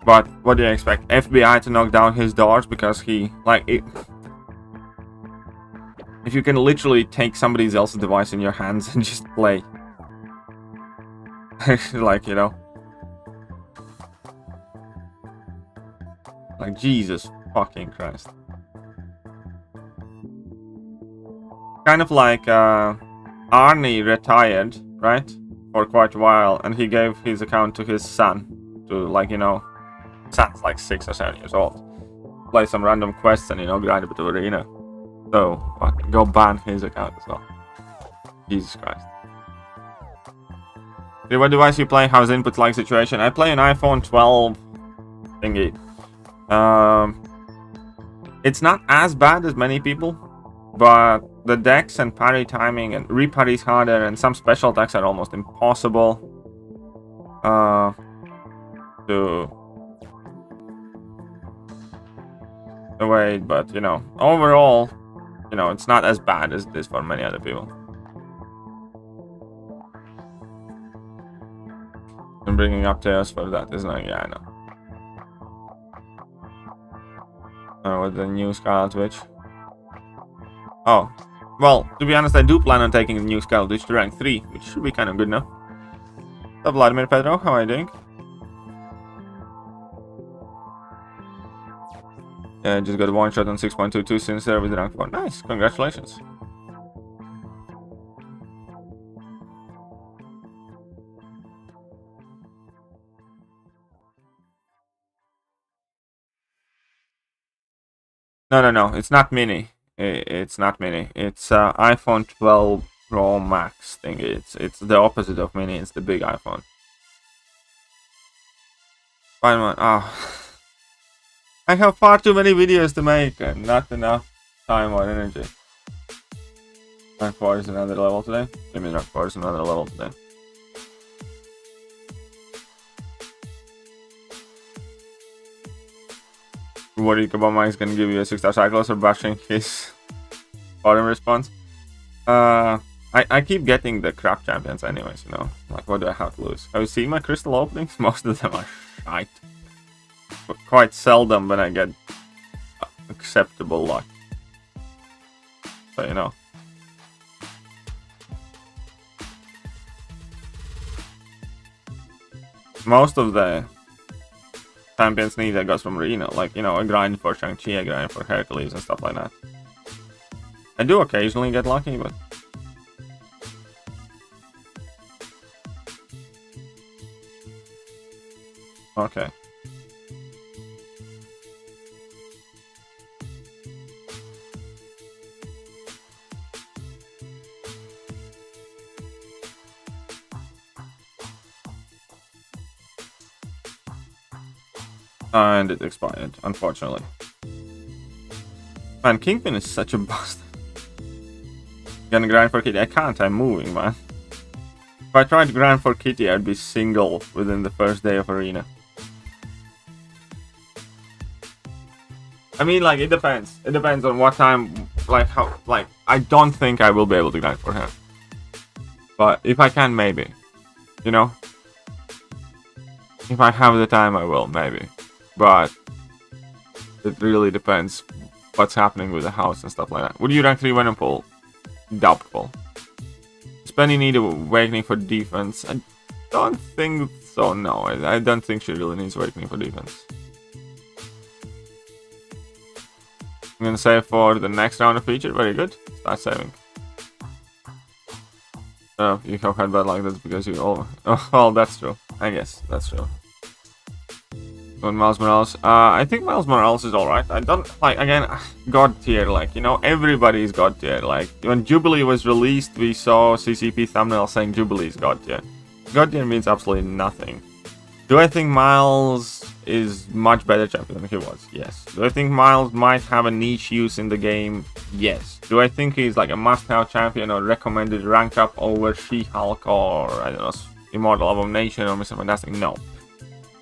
But what do you expect? FBI to knock down his doors because he, like, it... If you can literally take somebody else's device in your hands and just play. Like, you know. Like, Jesus fucking Christ. Kind of like Arnie retired, right? For quite a while, and he gave his account to his son. To, like, you know, son's like 6 or 7 years old. Play some random quests and, you know, grind a bit of arena. So, go ban his account as well. Jesus Christ. What device you play? How's input lag situation? I play an iPhone 12 thingy. It's not as bad as many people, but the dex and parry timing and reparry is harder, and some special attacks are almost impossible to avoid. But you know, overall, you know, it's not as bad as it is for many other people. I'm bringing up Tails for that, isn't it? Yeah, I know. With the new Scarlet Witch. Oh, well, to be honest, I do plan on taking the new Scarlet Witch to rank 3, which should be kind of good now. So, Vladimir Pedro, how are you doing? Yeah, just got one shot on 6.22 since there with rank 4. Nice, congratulations. No, it's not mini. It's not mini. It's iPhone 12 Pro Max thing. It's the opposite of mini. It's the big iPhone. Fine one. Oh. I have far too many videos to make and not enough time or energy. Rank 4 is another level today. I mean, rank 4 is another level today. What do you think about Mike's gonna give you a 6-star cyclist or bashing his bottom response? I keep getting the crap champions anyways, you know. Like, what do I have to lose? Have you seen my crystal openings? Most of them are shite. But quite seldom when I get acceptable luck. So, you know. Most of the champions need that goes from Reno, like, you know, a grind for Shang-Chi, a grind for Hercules and stuff like that. I do occasionally get lucky, but... Okay. And it expired, unfortunately. Man, Kingpin is such a bastard. Gonna grind for Kitty? I can't, I'm moving, man. If I tried to grind for Kitty, I'd be single within the first day of Arena. I mean, like, it depends. It depends on what time, like, how, like, I don't think I will be able to grind for him. But if I can, maybe. You know? If I have the time, I will, maybe. But it really depends what's happening with the house and stuff like that. Would you rank 3 Venom Pool? Doubtful. Does Penny need Awakening for defense? I don't think so, no. I don't think she really needs Awakening for defense. I'm gonna save for the next round of feature. Very good. Start saving. You have had bad luck. That's because you all. Oh, well, that's true. I guess that's true. On Miles Morales, I think Miles Morales is alright. I don't like, again, God tier. Like, you know, everybody's God tier. Like, when Jubilee was released, we saw CCP thumbnail saying Jubilee's God tier. God tier means absolutely nothing. Do I think Miles is much better champion than he was? Yes. Do I think Miles might have a niche use in the game? Yes. Do I think he's like a must-have champion or recommended rank up over She-Hulk or, I don't know, Immortal Abomination or Mr. Fantastic? No.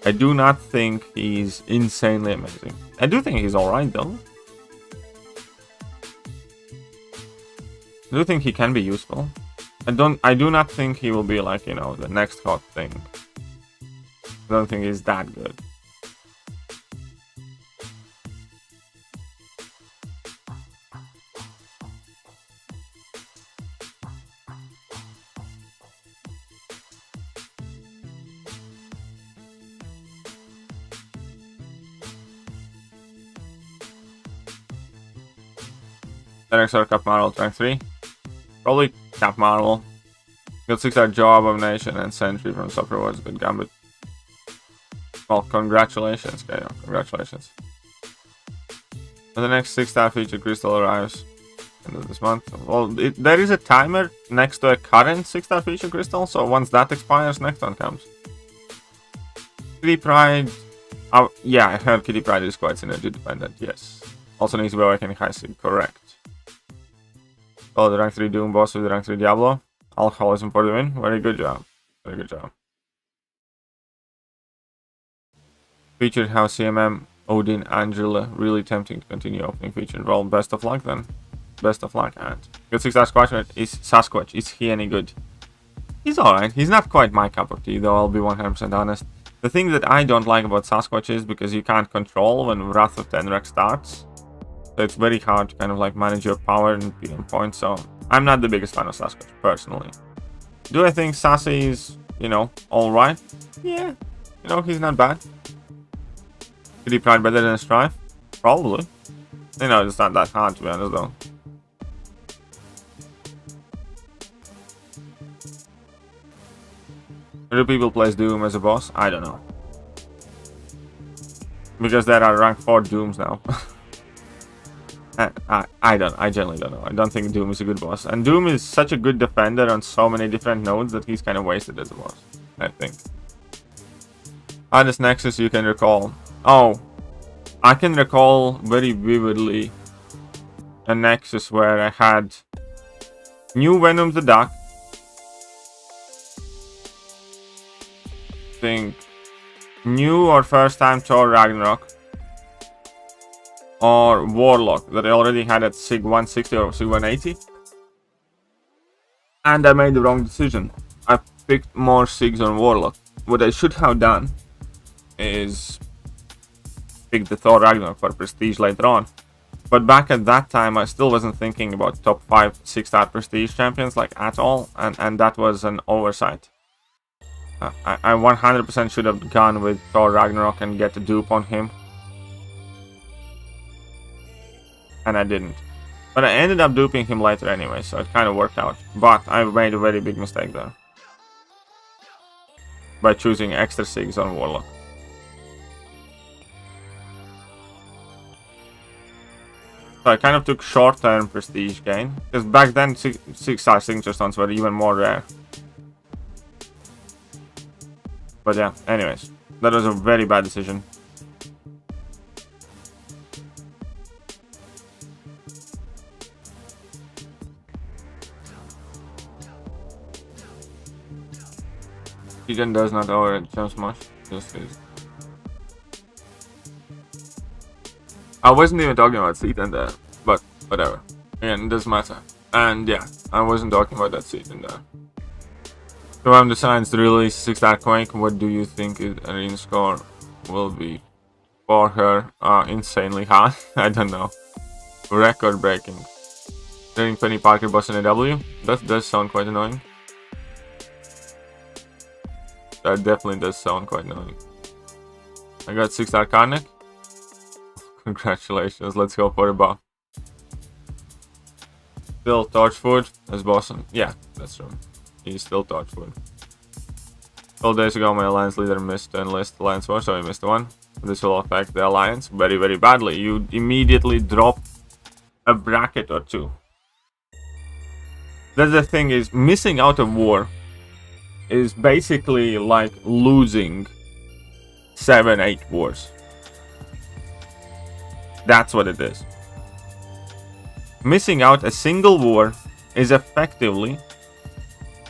I do not think he's insanely amazing. I do think he's alright though. I do think he can be useful. I do not think he will be like, you know, the next hot thing. I don't think he's that good. Director Cap Marvel rank 3. Probably Cap Marvel. Got 6-star Job, Abomination, and Sentry from Software Wars. Good gambit. Well, congratulations, Kayo. Congratulations. And the next 6-star feature crystal arrives end of this month. Well, there is a timer next to a current 6-star feature crystal, so once that expires, next one comes. Kitty Pride. Oh, yeah, I heard Kitty Pride is quite synergy dependent, yes. Also needs to be Awakening High Sig, correct. Oh, the rank 3 Doom boss with the rank 3 Diablo. Alcoholism for the win. Very good job. Very good job. Featured how CMM, Odin, Angela. Really tempting to continue opening feature. Well, best of luck then. Best of luck, and good 6-star Squatch. Is Sasquatch. Is he any good? He's alright. He's not quite my cup of tea, though, I'll be 100% honest. The thing that I don't like about Sasquatch is because you can't control when Wrath of Tenrek starts. So it's very hard to kind of like manage your power and be on point. So I'm not the biggest fan of Sasquatch, personally. Do I think Sassy is, you know, alright? Yeah. You know, he's not bad. Could he Pride better than Strife? Probably. You know, it's not that hard to be honest though. Do people play Doom as a boss? I don't know. Because there are rank 4 Dooms now. I generally don't know. I don't think Doom is a good boss. And Doom is such a good defender on so many different nodes that he's kind of wasted as a boss, I think. Hardest Nexus you can recall. Oh, I can recall very vividly a Nexus where I had New Venom the Duck. Think new or first time Thor Ragnarok. Or Warlock that I already had at Sig 160 or Sig 180. And I made the wrong decision. I picked more Sigs on Warlock. What I should have done is pick the Thor Ragnarok for Prestige later on. But back at that time, I still wasn't thinking about top 5 6-star Prestige champions like at all. And that was an oversight. I 100% should have gone with Thor Ragnarok and get a dupe on him. And I didn't. But I ended up duping him later anyway, so it kind of worked out. But I made a very big mistake there. By choosing extra Sigs on Warlock. So I kind of took short-term prestige gain. Because back then 6-star signature stones were even more rare. But yeah, anyways. That was a very bad decision. Eden does not over Gem Smash. Just is. I wasn't even talking about seat in there, but whatever. Again, it doesn't matter. And yeah, I wasn't talking about that seat in there. Comrade decides to release 6-star Quake. What do you think arena score will be for her? Insanely high. I don't know. Record breaking. Getting Penny Parker Boston AW. That does sound quite annoying. That definitely does sound quite annoying. I got 6-star Karnak. Congratulations. Let's go for a buff. Still Torchwood as Boston. Yeah, that's true. He's still Torchwood. 12 days ago, my alliance leader missed to enlist Alliance War, so he missed one. This will affect the alliance very, very badly. You immediately drop a bracket or two. That's the thing, is missing out of war is basically like losing 7-8 wars. That's what it is. Missing out a single war is effectively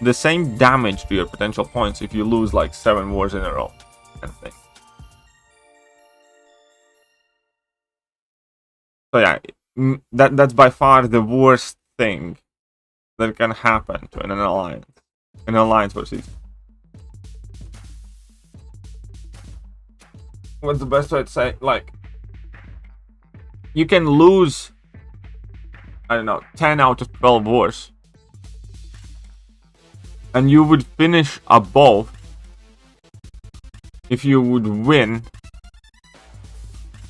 the same damage to your potential points if you lose like 7 wars in a row, kind of thing. So yeah, that's by far the worst thing that can happen to an alliance versus. What's the best way to say? Like, you can lose, I don't know, 10 out of 12 wars, and you would finish above if you would win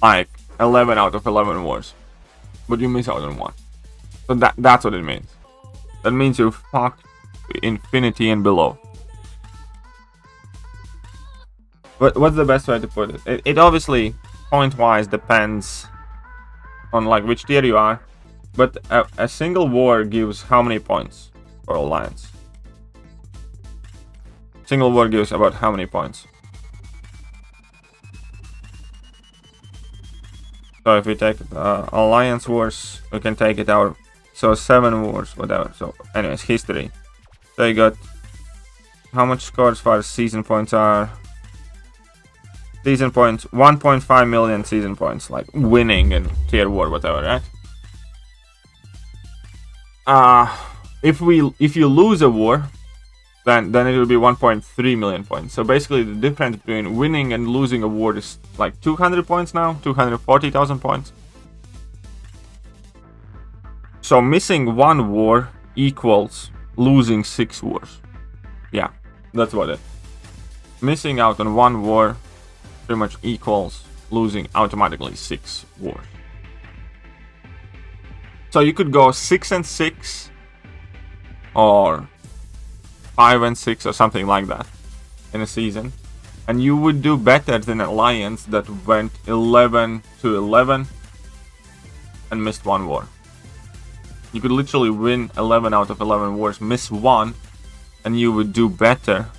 like 11 out of 11 wars, but you miss out on one. So that's what it means. That means you're fucked infinity and below. But what's the best way to put it? It obviously point-wise depends on like which tier you are, but a single war gives how many points for alliance? Single war gives about how many points? So if we take alliance wars, we can take it out. So 7 wars, whatever. So anyways, history. So you got how much scores for season points are? Season points, 1.5 million season points, like winning in tier war, whatever, right? If you lose a war, then it will be 1.3 million points. So basically the difference between winning and losing a war is like 200 points now, 240,000 points. So missing 1 war equals losing 6 wars. Yeah, that's what it. Missing out on 1 war pretty much equals losing automatically 6 wars. So you could go 6-6 or 5-6 or something like that in a season, and you would do better than an alliance that went 11-11 and missed 1 war. You could literally win 11 out of 11 wars, miss 1, and you would do better.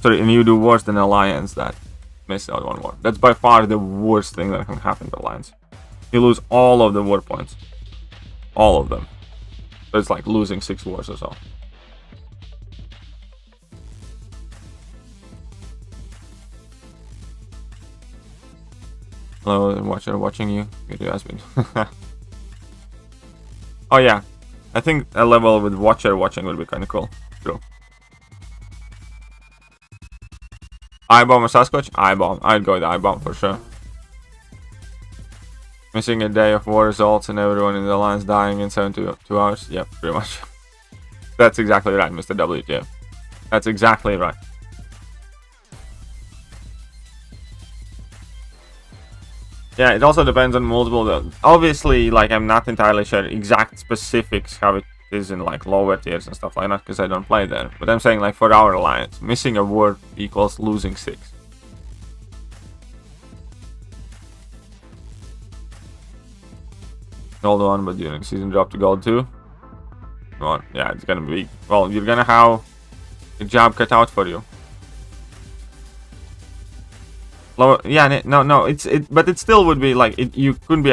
Sorry, and you do worse than an alliance that missed out 1 war. That's by far the worst thing that can happen to alliance. You lose all of the war points. All of them. So it's like losing 6 wars or so. Hello, watcher, watching you. Video has been. Oh yeah, I think a level with watcher watching would be kind of cool. True. I-bomb or Sasquatch? I-bomb. I'd go with I-bomb for sure. Missing a day of war results and everyone in the alliance dying in 72 hours? Yep, pretty much. That's exactly right, Mr. WTF. That's exactly right. Yeah, it also depends on multiple. Obviously, like, I'm not entirely sure exact specifics how it is in like lower tiers and stuff like that because I don't play there. But I'm saying like for our alliance, missing a war equals losing 6. Gold 1, but during season drop to gold 2. Well, yeah, it's gonna be. Well, you're gonna have a job cut out for you. Lower, yeah, no, but it still would be like you wouldn't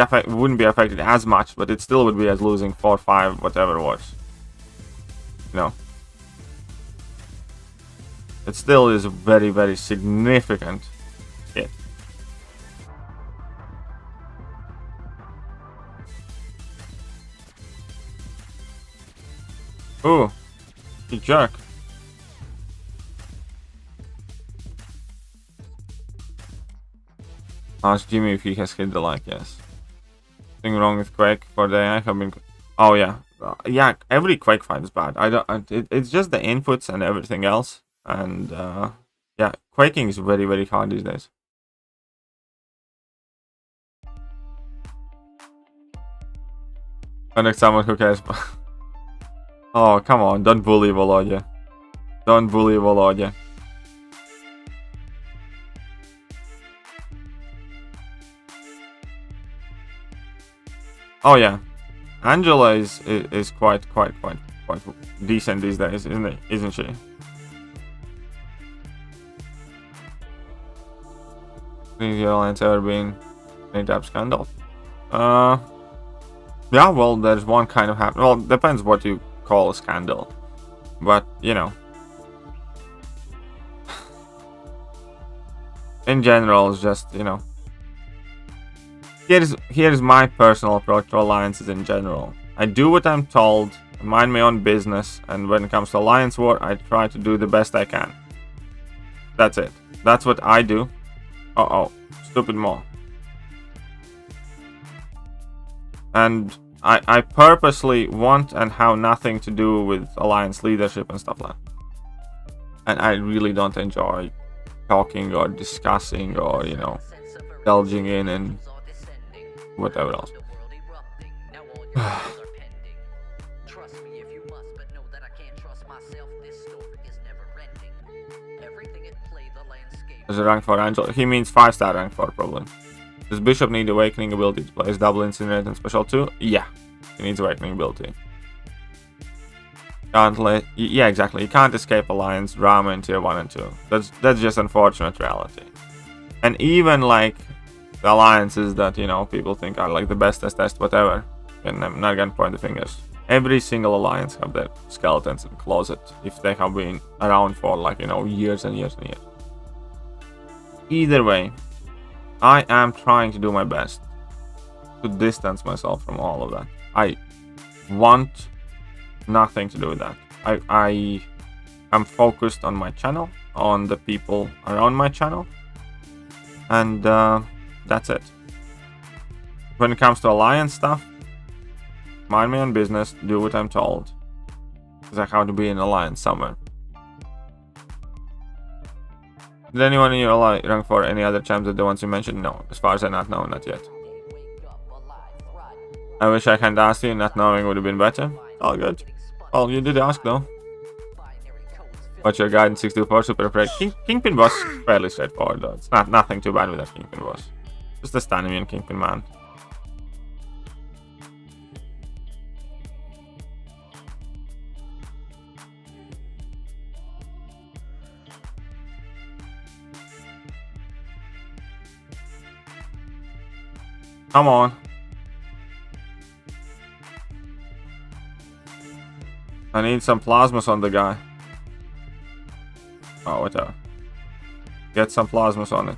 be affected as much, but it still would be as losing 4, 5, whatever wars. No, it still is a very, very significant hit. Ooh, you jerk. Ask Jimmy if he has hit the like, yes. Nothing wrong with Quake for the AI have been... Oh yeah. Yeah, every Quake fight is bad. It's just the inputs and everything else. And yeah, quaking is very, very hard these days. Connect someone who cares. Oh, come on, don't bully Volodya. Don't bully Volodya. Oh yeah, Angela is quite decent these days, isn't she? Think the alliance ever been any type of scandal? Yeah, well, there's one kind of happen. Well, depends what you call a scandal, but you know, in general, it's just, you know. Here's my personal approach to alliances in general. I do what I'm told, mind my own business, and when it comes to alliance war, I try to do the best I can. That's it. That's what I do. Uh-oh, stupid mole. And I purposely want and have nothing to do with alliance leadership and stuff like that. And I really don't enjoy talking or discussing or, you know, delving in and whatever else. There's a rank 4 Angel. He means 5-star rank 4 probably. Does Bishop need awakening ability to place double incinerate and special 2? Yeah, he needs awakening ability. Can't let... Yeah, exactly. You can't escape alliance drama in tier 1 and 2. That's just unfortunate reality. And even like the alliances that, you know, people think are like the bestest, whatever, and I'm not gonna point the fingers. Every single alliance have their skeletons in the closet if they have been around for, like, you know, years and years and years. Either way, I am trying to do my best to distance myself from all of that. I want nothing to do with that. I am focused on my channel, on the people around my channel, and that's it. When it comes to alliance stuff, mind my own business, do what I'm told, because I have to be in alliance somewhere. Did anyone in your rank for any other champs than the ones you mentioned? No, as far as I not know, not yet. I wish I had asked you, not knowing would have been better. All good. Well, you did ask though. What's your guide in 624 Super Afraid? Kingpin was fairly straightforward though. It's nothing too bad with that Kingpin boss. Just a stamina and Kingpin man. Come on. I need some plasmas on the guy. Oh, whatever. Get some plasmas on it.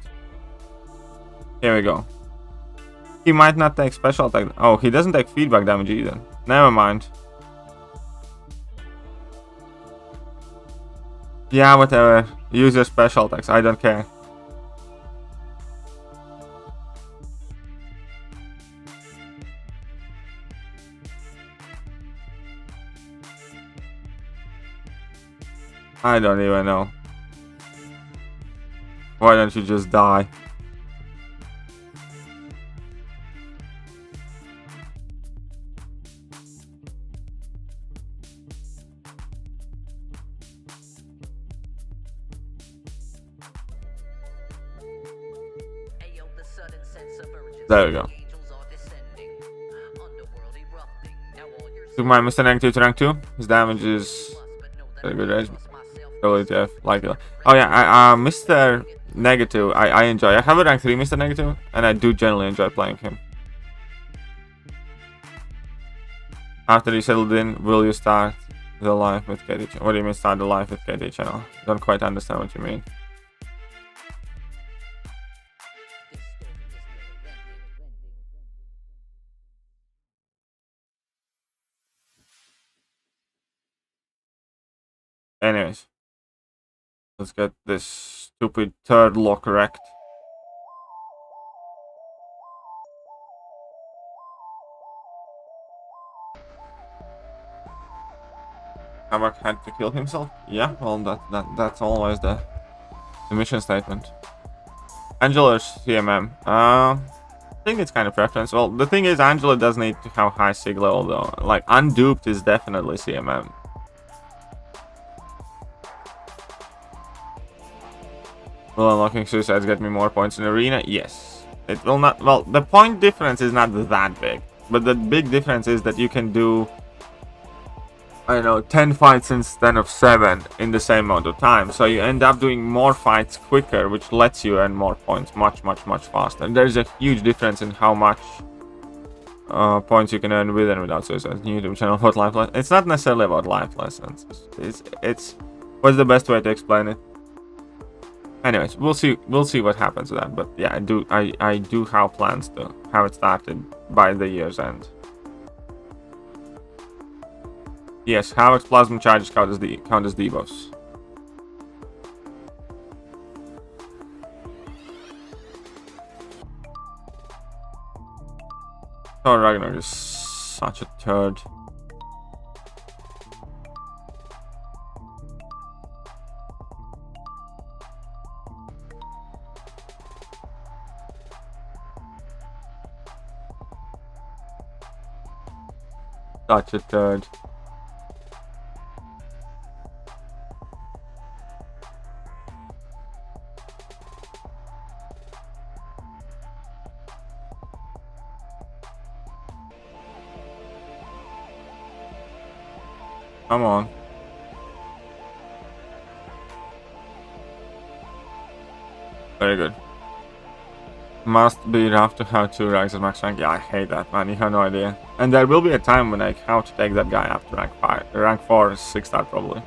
Here we go. He might not take special attack. Oh, he doesn't take feedback damage either. Never mind. Yeah, whatever. Use your special attacks. I don't care. I don't even know. Why don't you just die? There we go. Took my Mr. Negative to rank 2. His damage is very good range. WTF, like it. Oh yeah, Mr. Negative, I enjoy. I have a rank 3 Mr. Negative, and I do generally enjoy playing him. After you settled in, will you start the life with KD channel? What do you mean start the life with KD channel? Don't quite understand what you mean. Anyways. Let's get this stupid third lock wrecked. Havoc had to kill himself? Yeah, well that's always the mission statement. Angela CMM. I think it's kind of preference. Well, the thing is, Angela does need to have high sig level though. Like, Unduped is definitely CMM. Will unlocking suicides get me more points in arena? Yes. It will not. Well, the point difference is not that big. But the big difference is that you can do, I don't know, 10 fights instead of 7 in the same amount of time. So you end up doing more fights quicker, which lets you earn more points much faster. There's a huge difference in how much points you can earn with and without suicides. New YouTube channel about life lessons. It's not necessarily about life lessons. It's what's the best way to explain it? Anyways, we'll see what happens with that. But yeah, I do have plans to have it started by the year's end. Yes, Havoc's plasma charges count as debuffs. Oh, Ragnarok is such a turd. Such a turd. Come on. Very good. Must be rough to have 2 ranks at max rank. Yeah, I hate that, man. You have no idea. And there will be a time when I have to take that guy up to rank 5. Rank 4 is 6-star probably.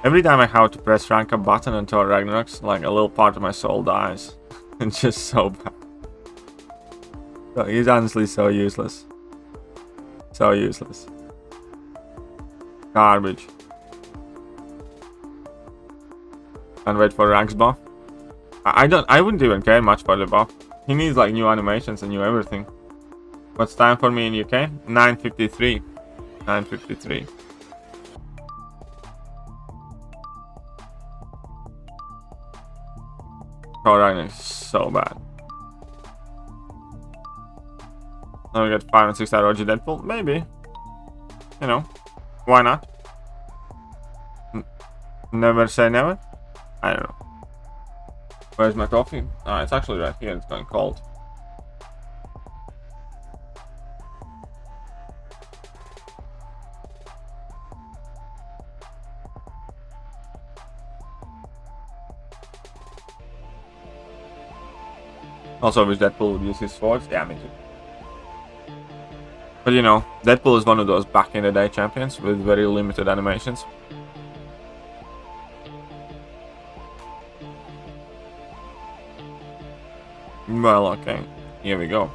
Every time I have to press rank up button until Ragnarok's, like a little part of my soul dies. It's just so bad. So he's honestly so useless. So useless. Garbage. Can't wait for ranks buff. I wouldn't even care much for the buff. He needs like new animations and new everything. What's time for me in UK? 9:53. 9:53. Oh, Ragnar is so bad. Now we get 5 and 6-star OG Deadpool? Maybe. You know, why not? Never say never? I don't know. Where's my coffee? Ah, it's actually right here. It's going cold. Also, wish Deadpool would use his swords. Yeah, me too. But you know, Deadpool is one of those back in the day champions with very limited animations. Well, okay, here we go.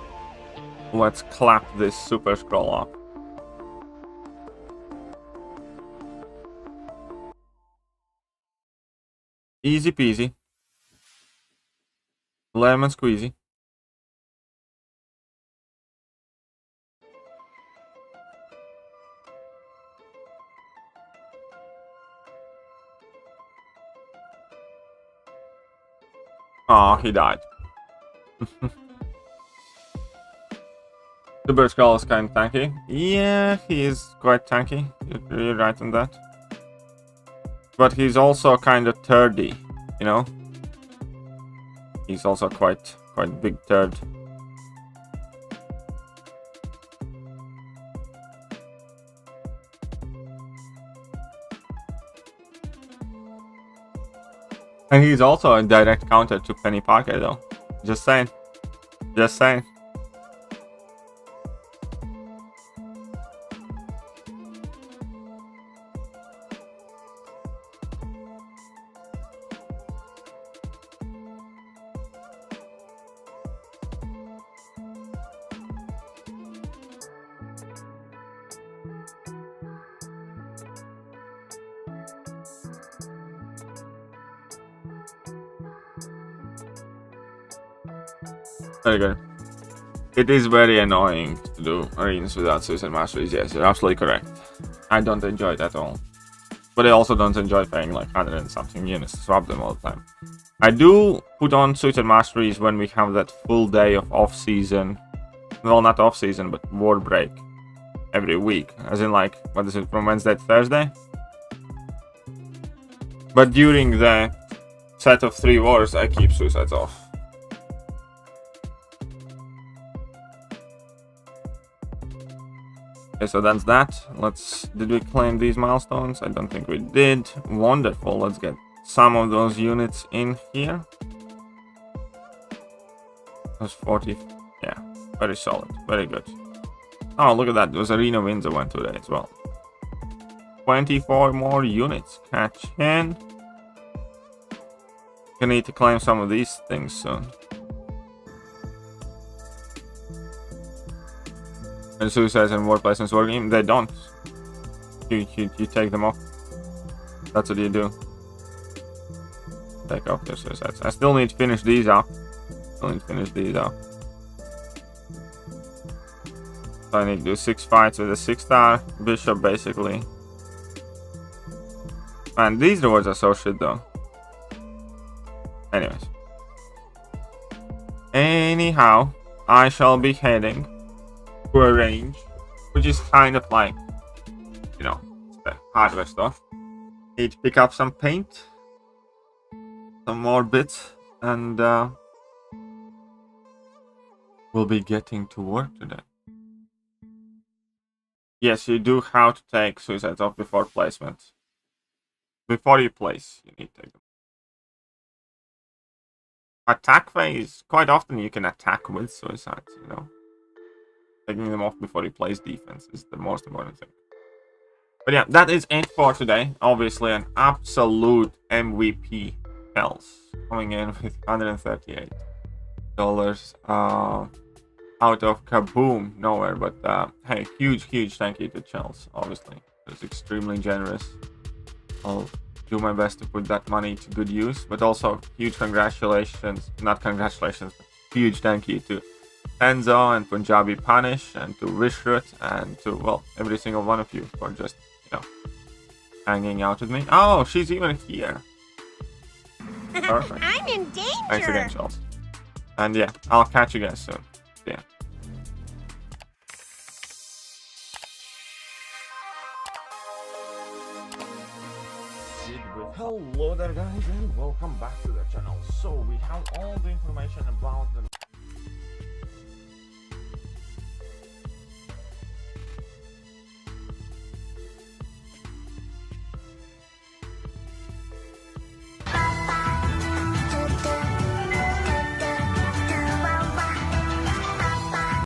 Let's clap this super scroll up. Easy peasy. Lemon squeezy. Oh, he died. Super Skull is kind of tanky. Yeah, he is quite tanky. You're right on that. But he's also kind of turdy, you know? He's also quite big turd. And he's also a direct counter to Penny Parker, though. Just saying. Just saying. Very good. It is very annoying to do arenas without suicide masteries. Yes, you're absolutely correct. I don't enjoy it at all. But I also don't enjoy paying like 100 and something units to swap them all the time. I do put on suicide masteries when we have that full day of off-season. Well, not off-season, but war break. Every week. As in like, what is it, from Wednesday to Thursday? But during the set of 3 wars, I keep suicides off. Okay, so that's that. Did we claim these milestones? I don't think we did. Wonderful. Let's get some of those units in here. Those 40. Yeah, very solid. Very good. Oh, look at that. Those arena wins I went today as well. 24 more units. Catch in. Gonna need to claim some of these things soon. And suicides and war placements working? They don't. You take them off. That's what you do. Take off their suicides. I still need to finish these up. So I need to do 6 fights with a 6-star bishop, basically. Man, these rewards are so shit, though. Anyhow, I shall be heading to a range, which is kind of like, you know, the hardware stuff. Need to pick up some paint, some more bits, and we'll be getting to work today. Yes, you do have to take suicides off before placement. Before you place, you need to take them. Attack phase, quite often you can attack with suicides, you know. Taking them off before you place defense is the most important thing. But yeah, that is it for today. Obviously, an absolute MVP Chels coming in with $138 out of kaboom, nowhere. But hey, huge thank you to Chels. Obviously, it was extremely generous. I'll do my best to put that money to good use. But also, huge congratulations, not congratulations, but huge thank you to Enzo and Punjabi Punish and to Rishrut and to, well, every single one of you for just, you know, hanging out with me. Oh, she's even here. Perfect. I'm in danger. Thanks again, Chels. And yeah, I'll catch you guys soon. See ya. Hello there, guys, and welcome back to the channel. So we have all the information about the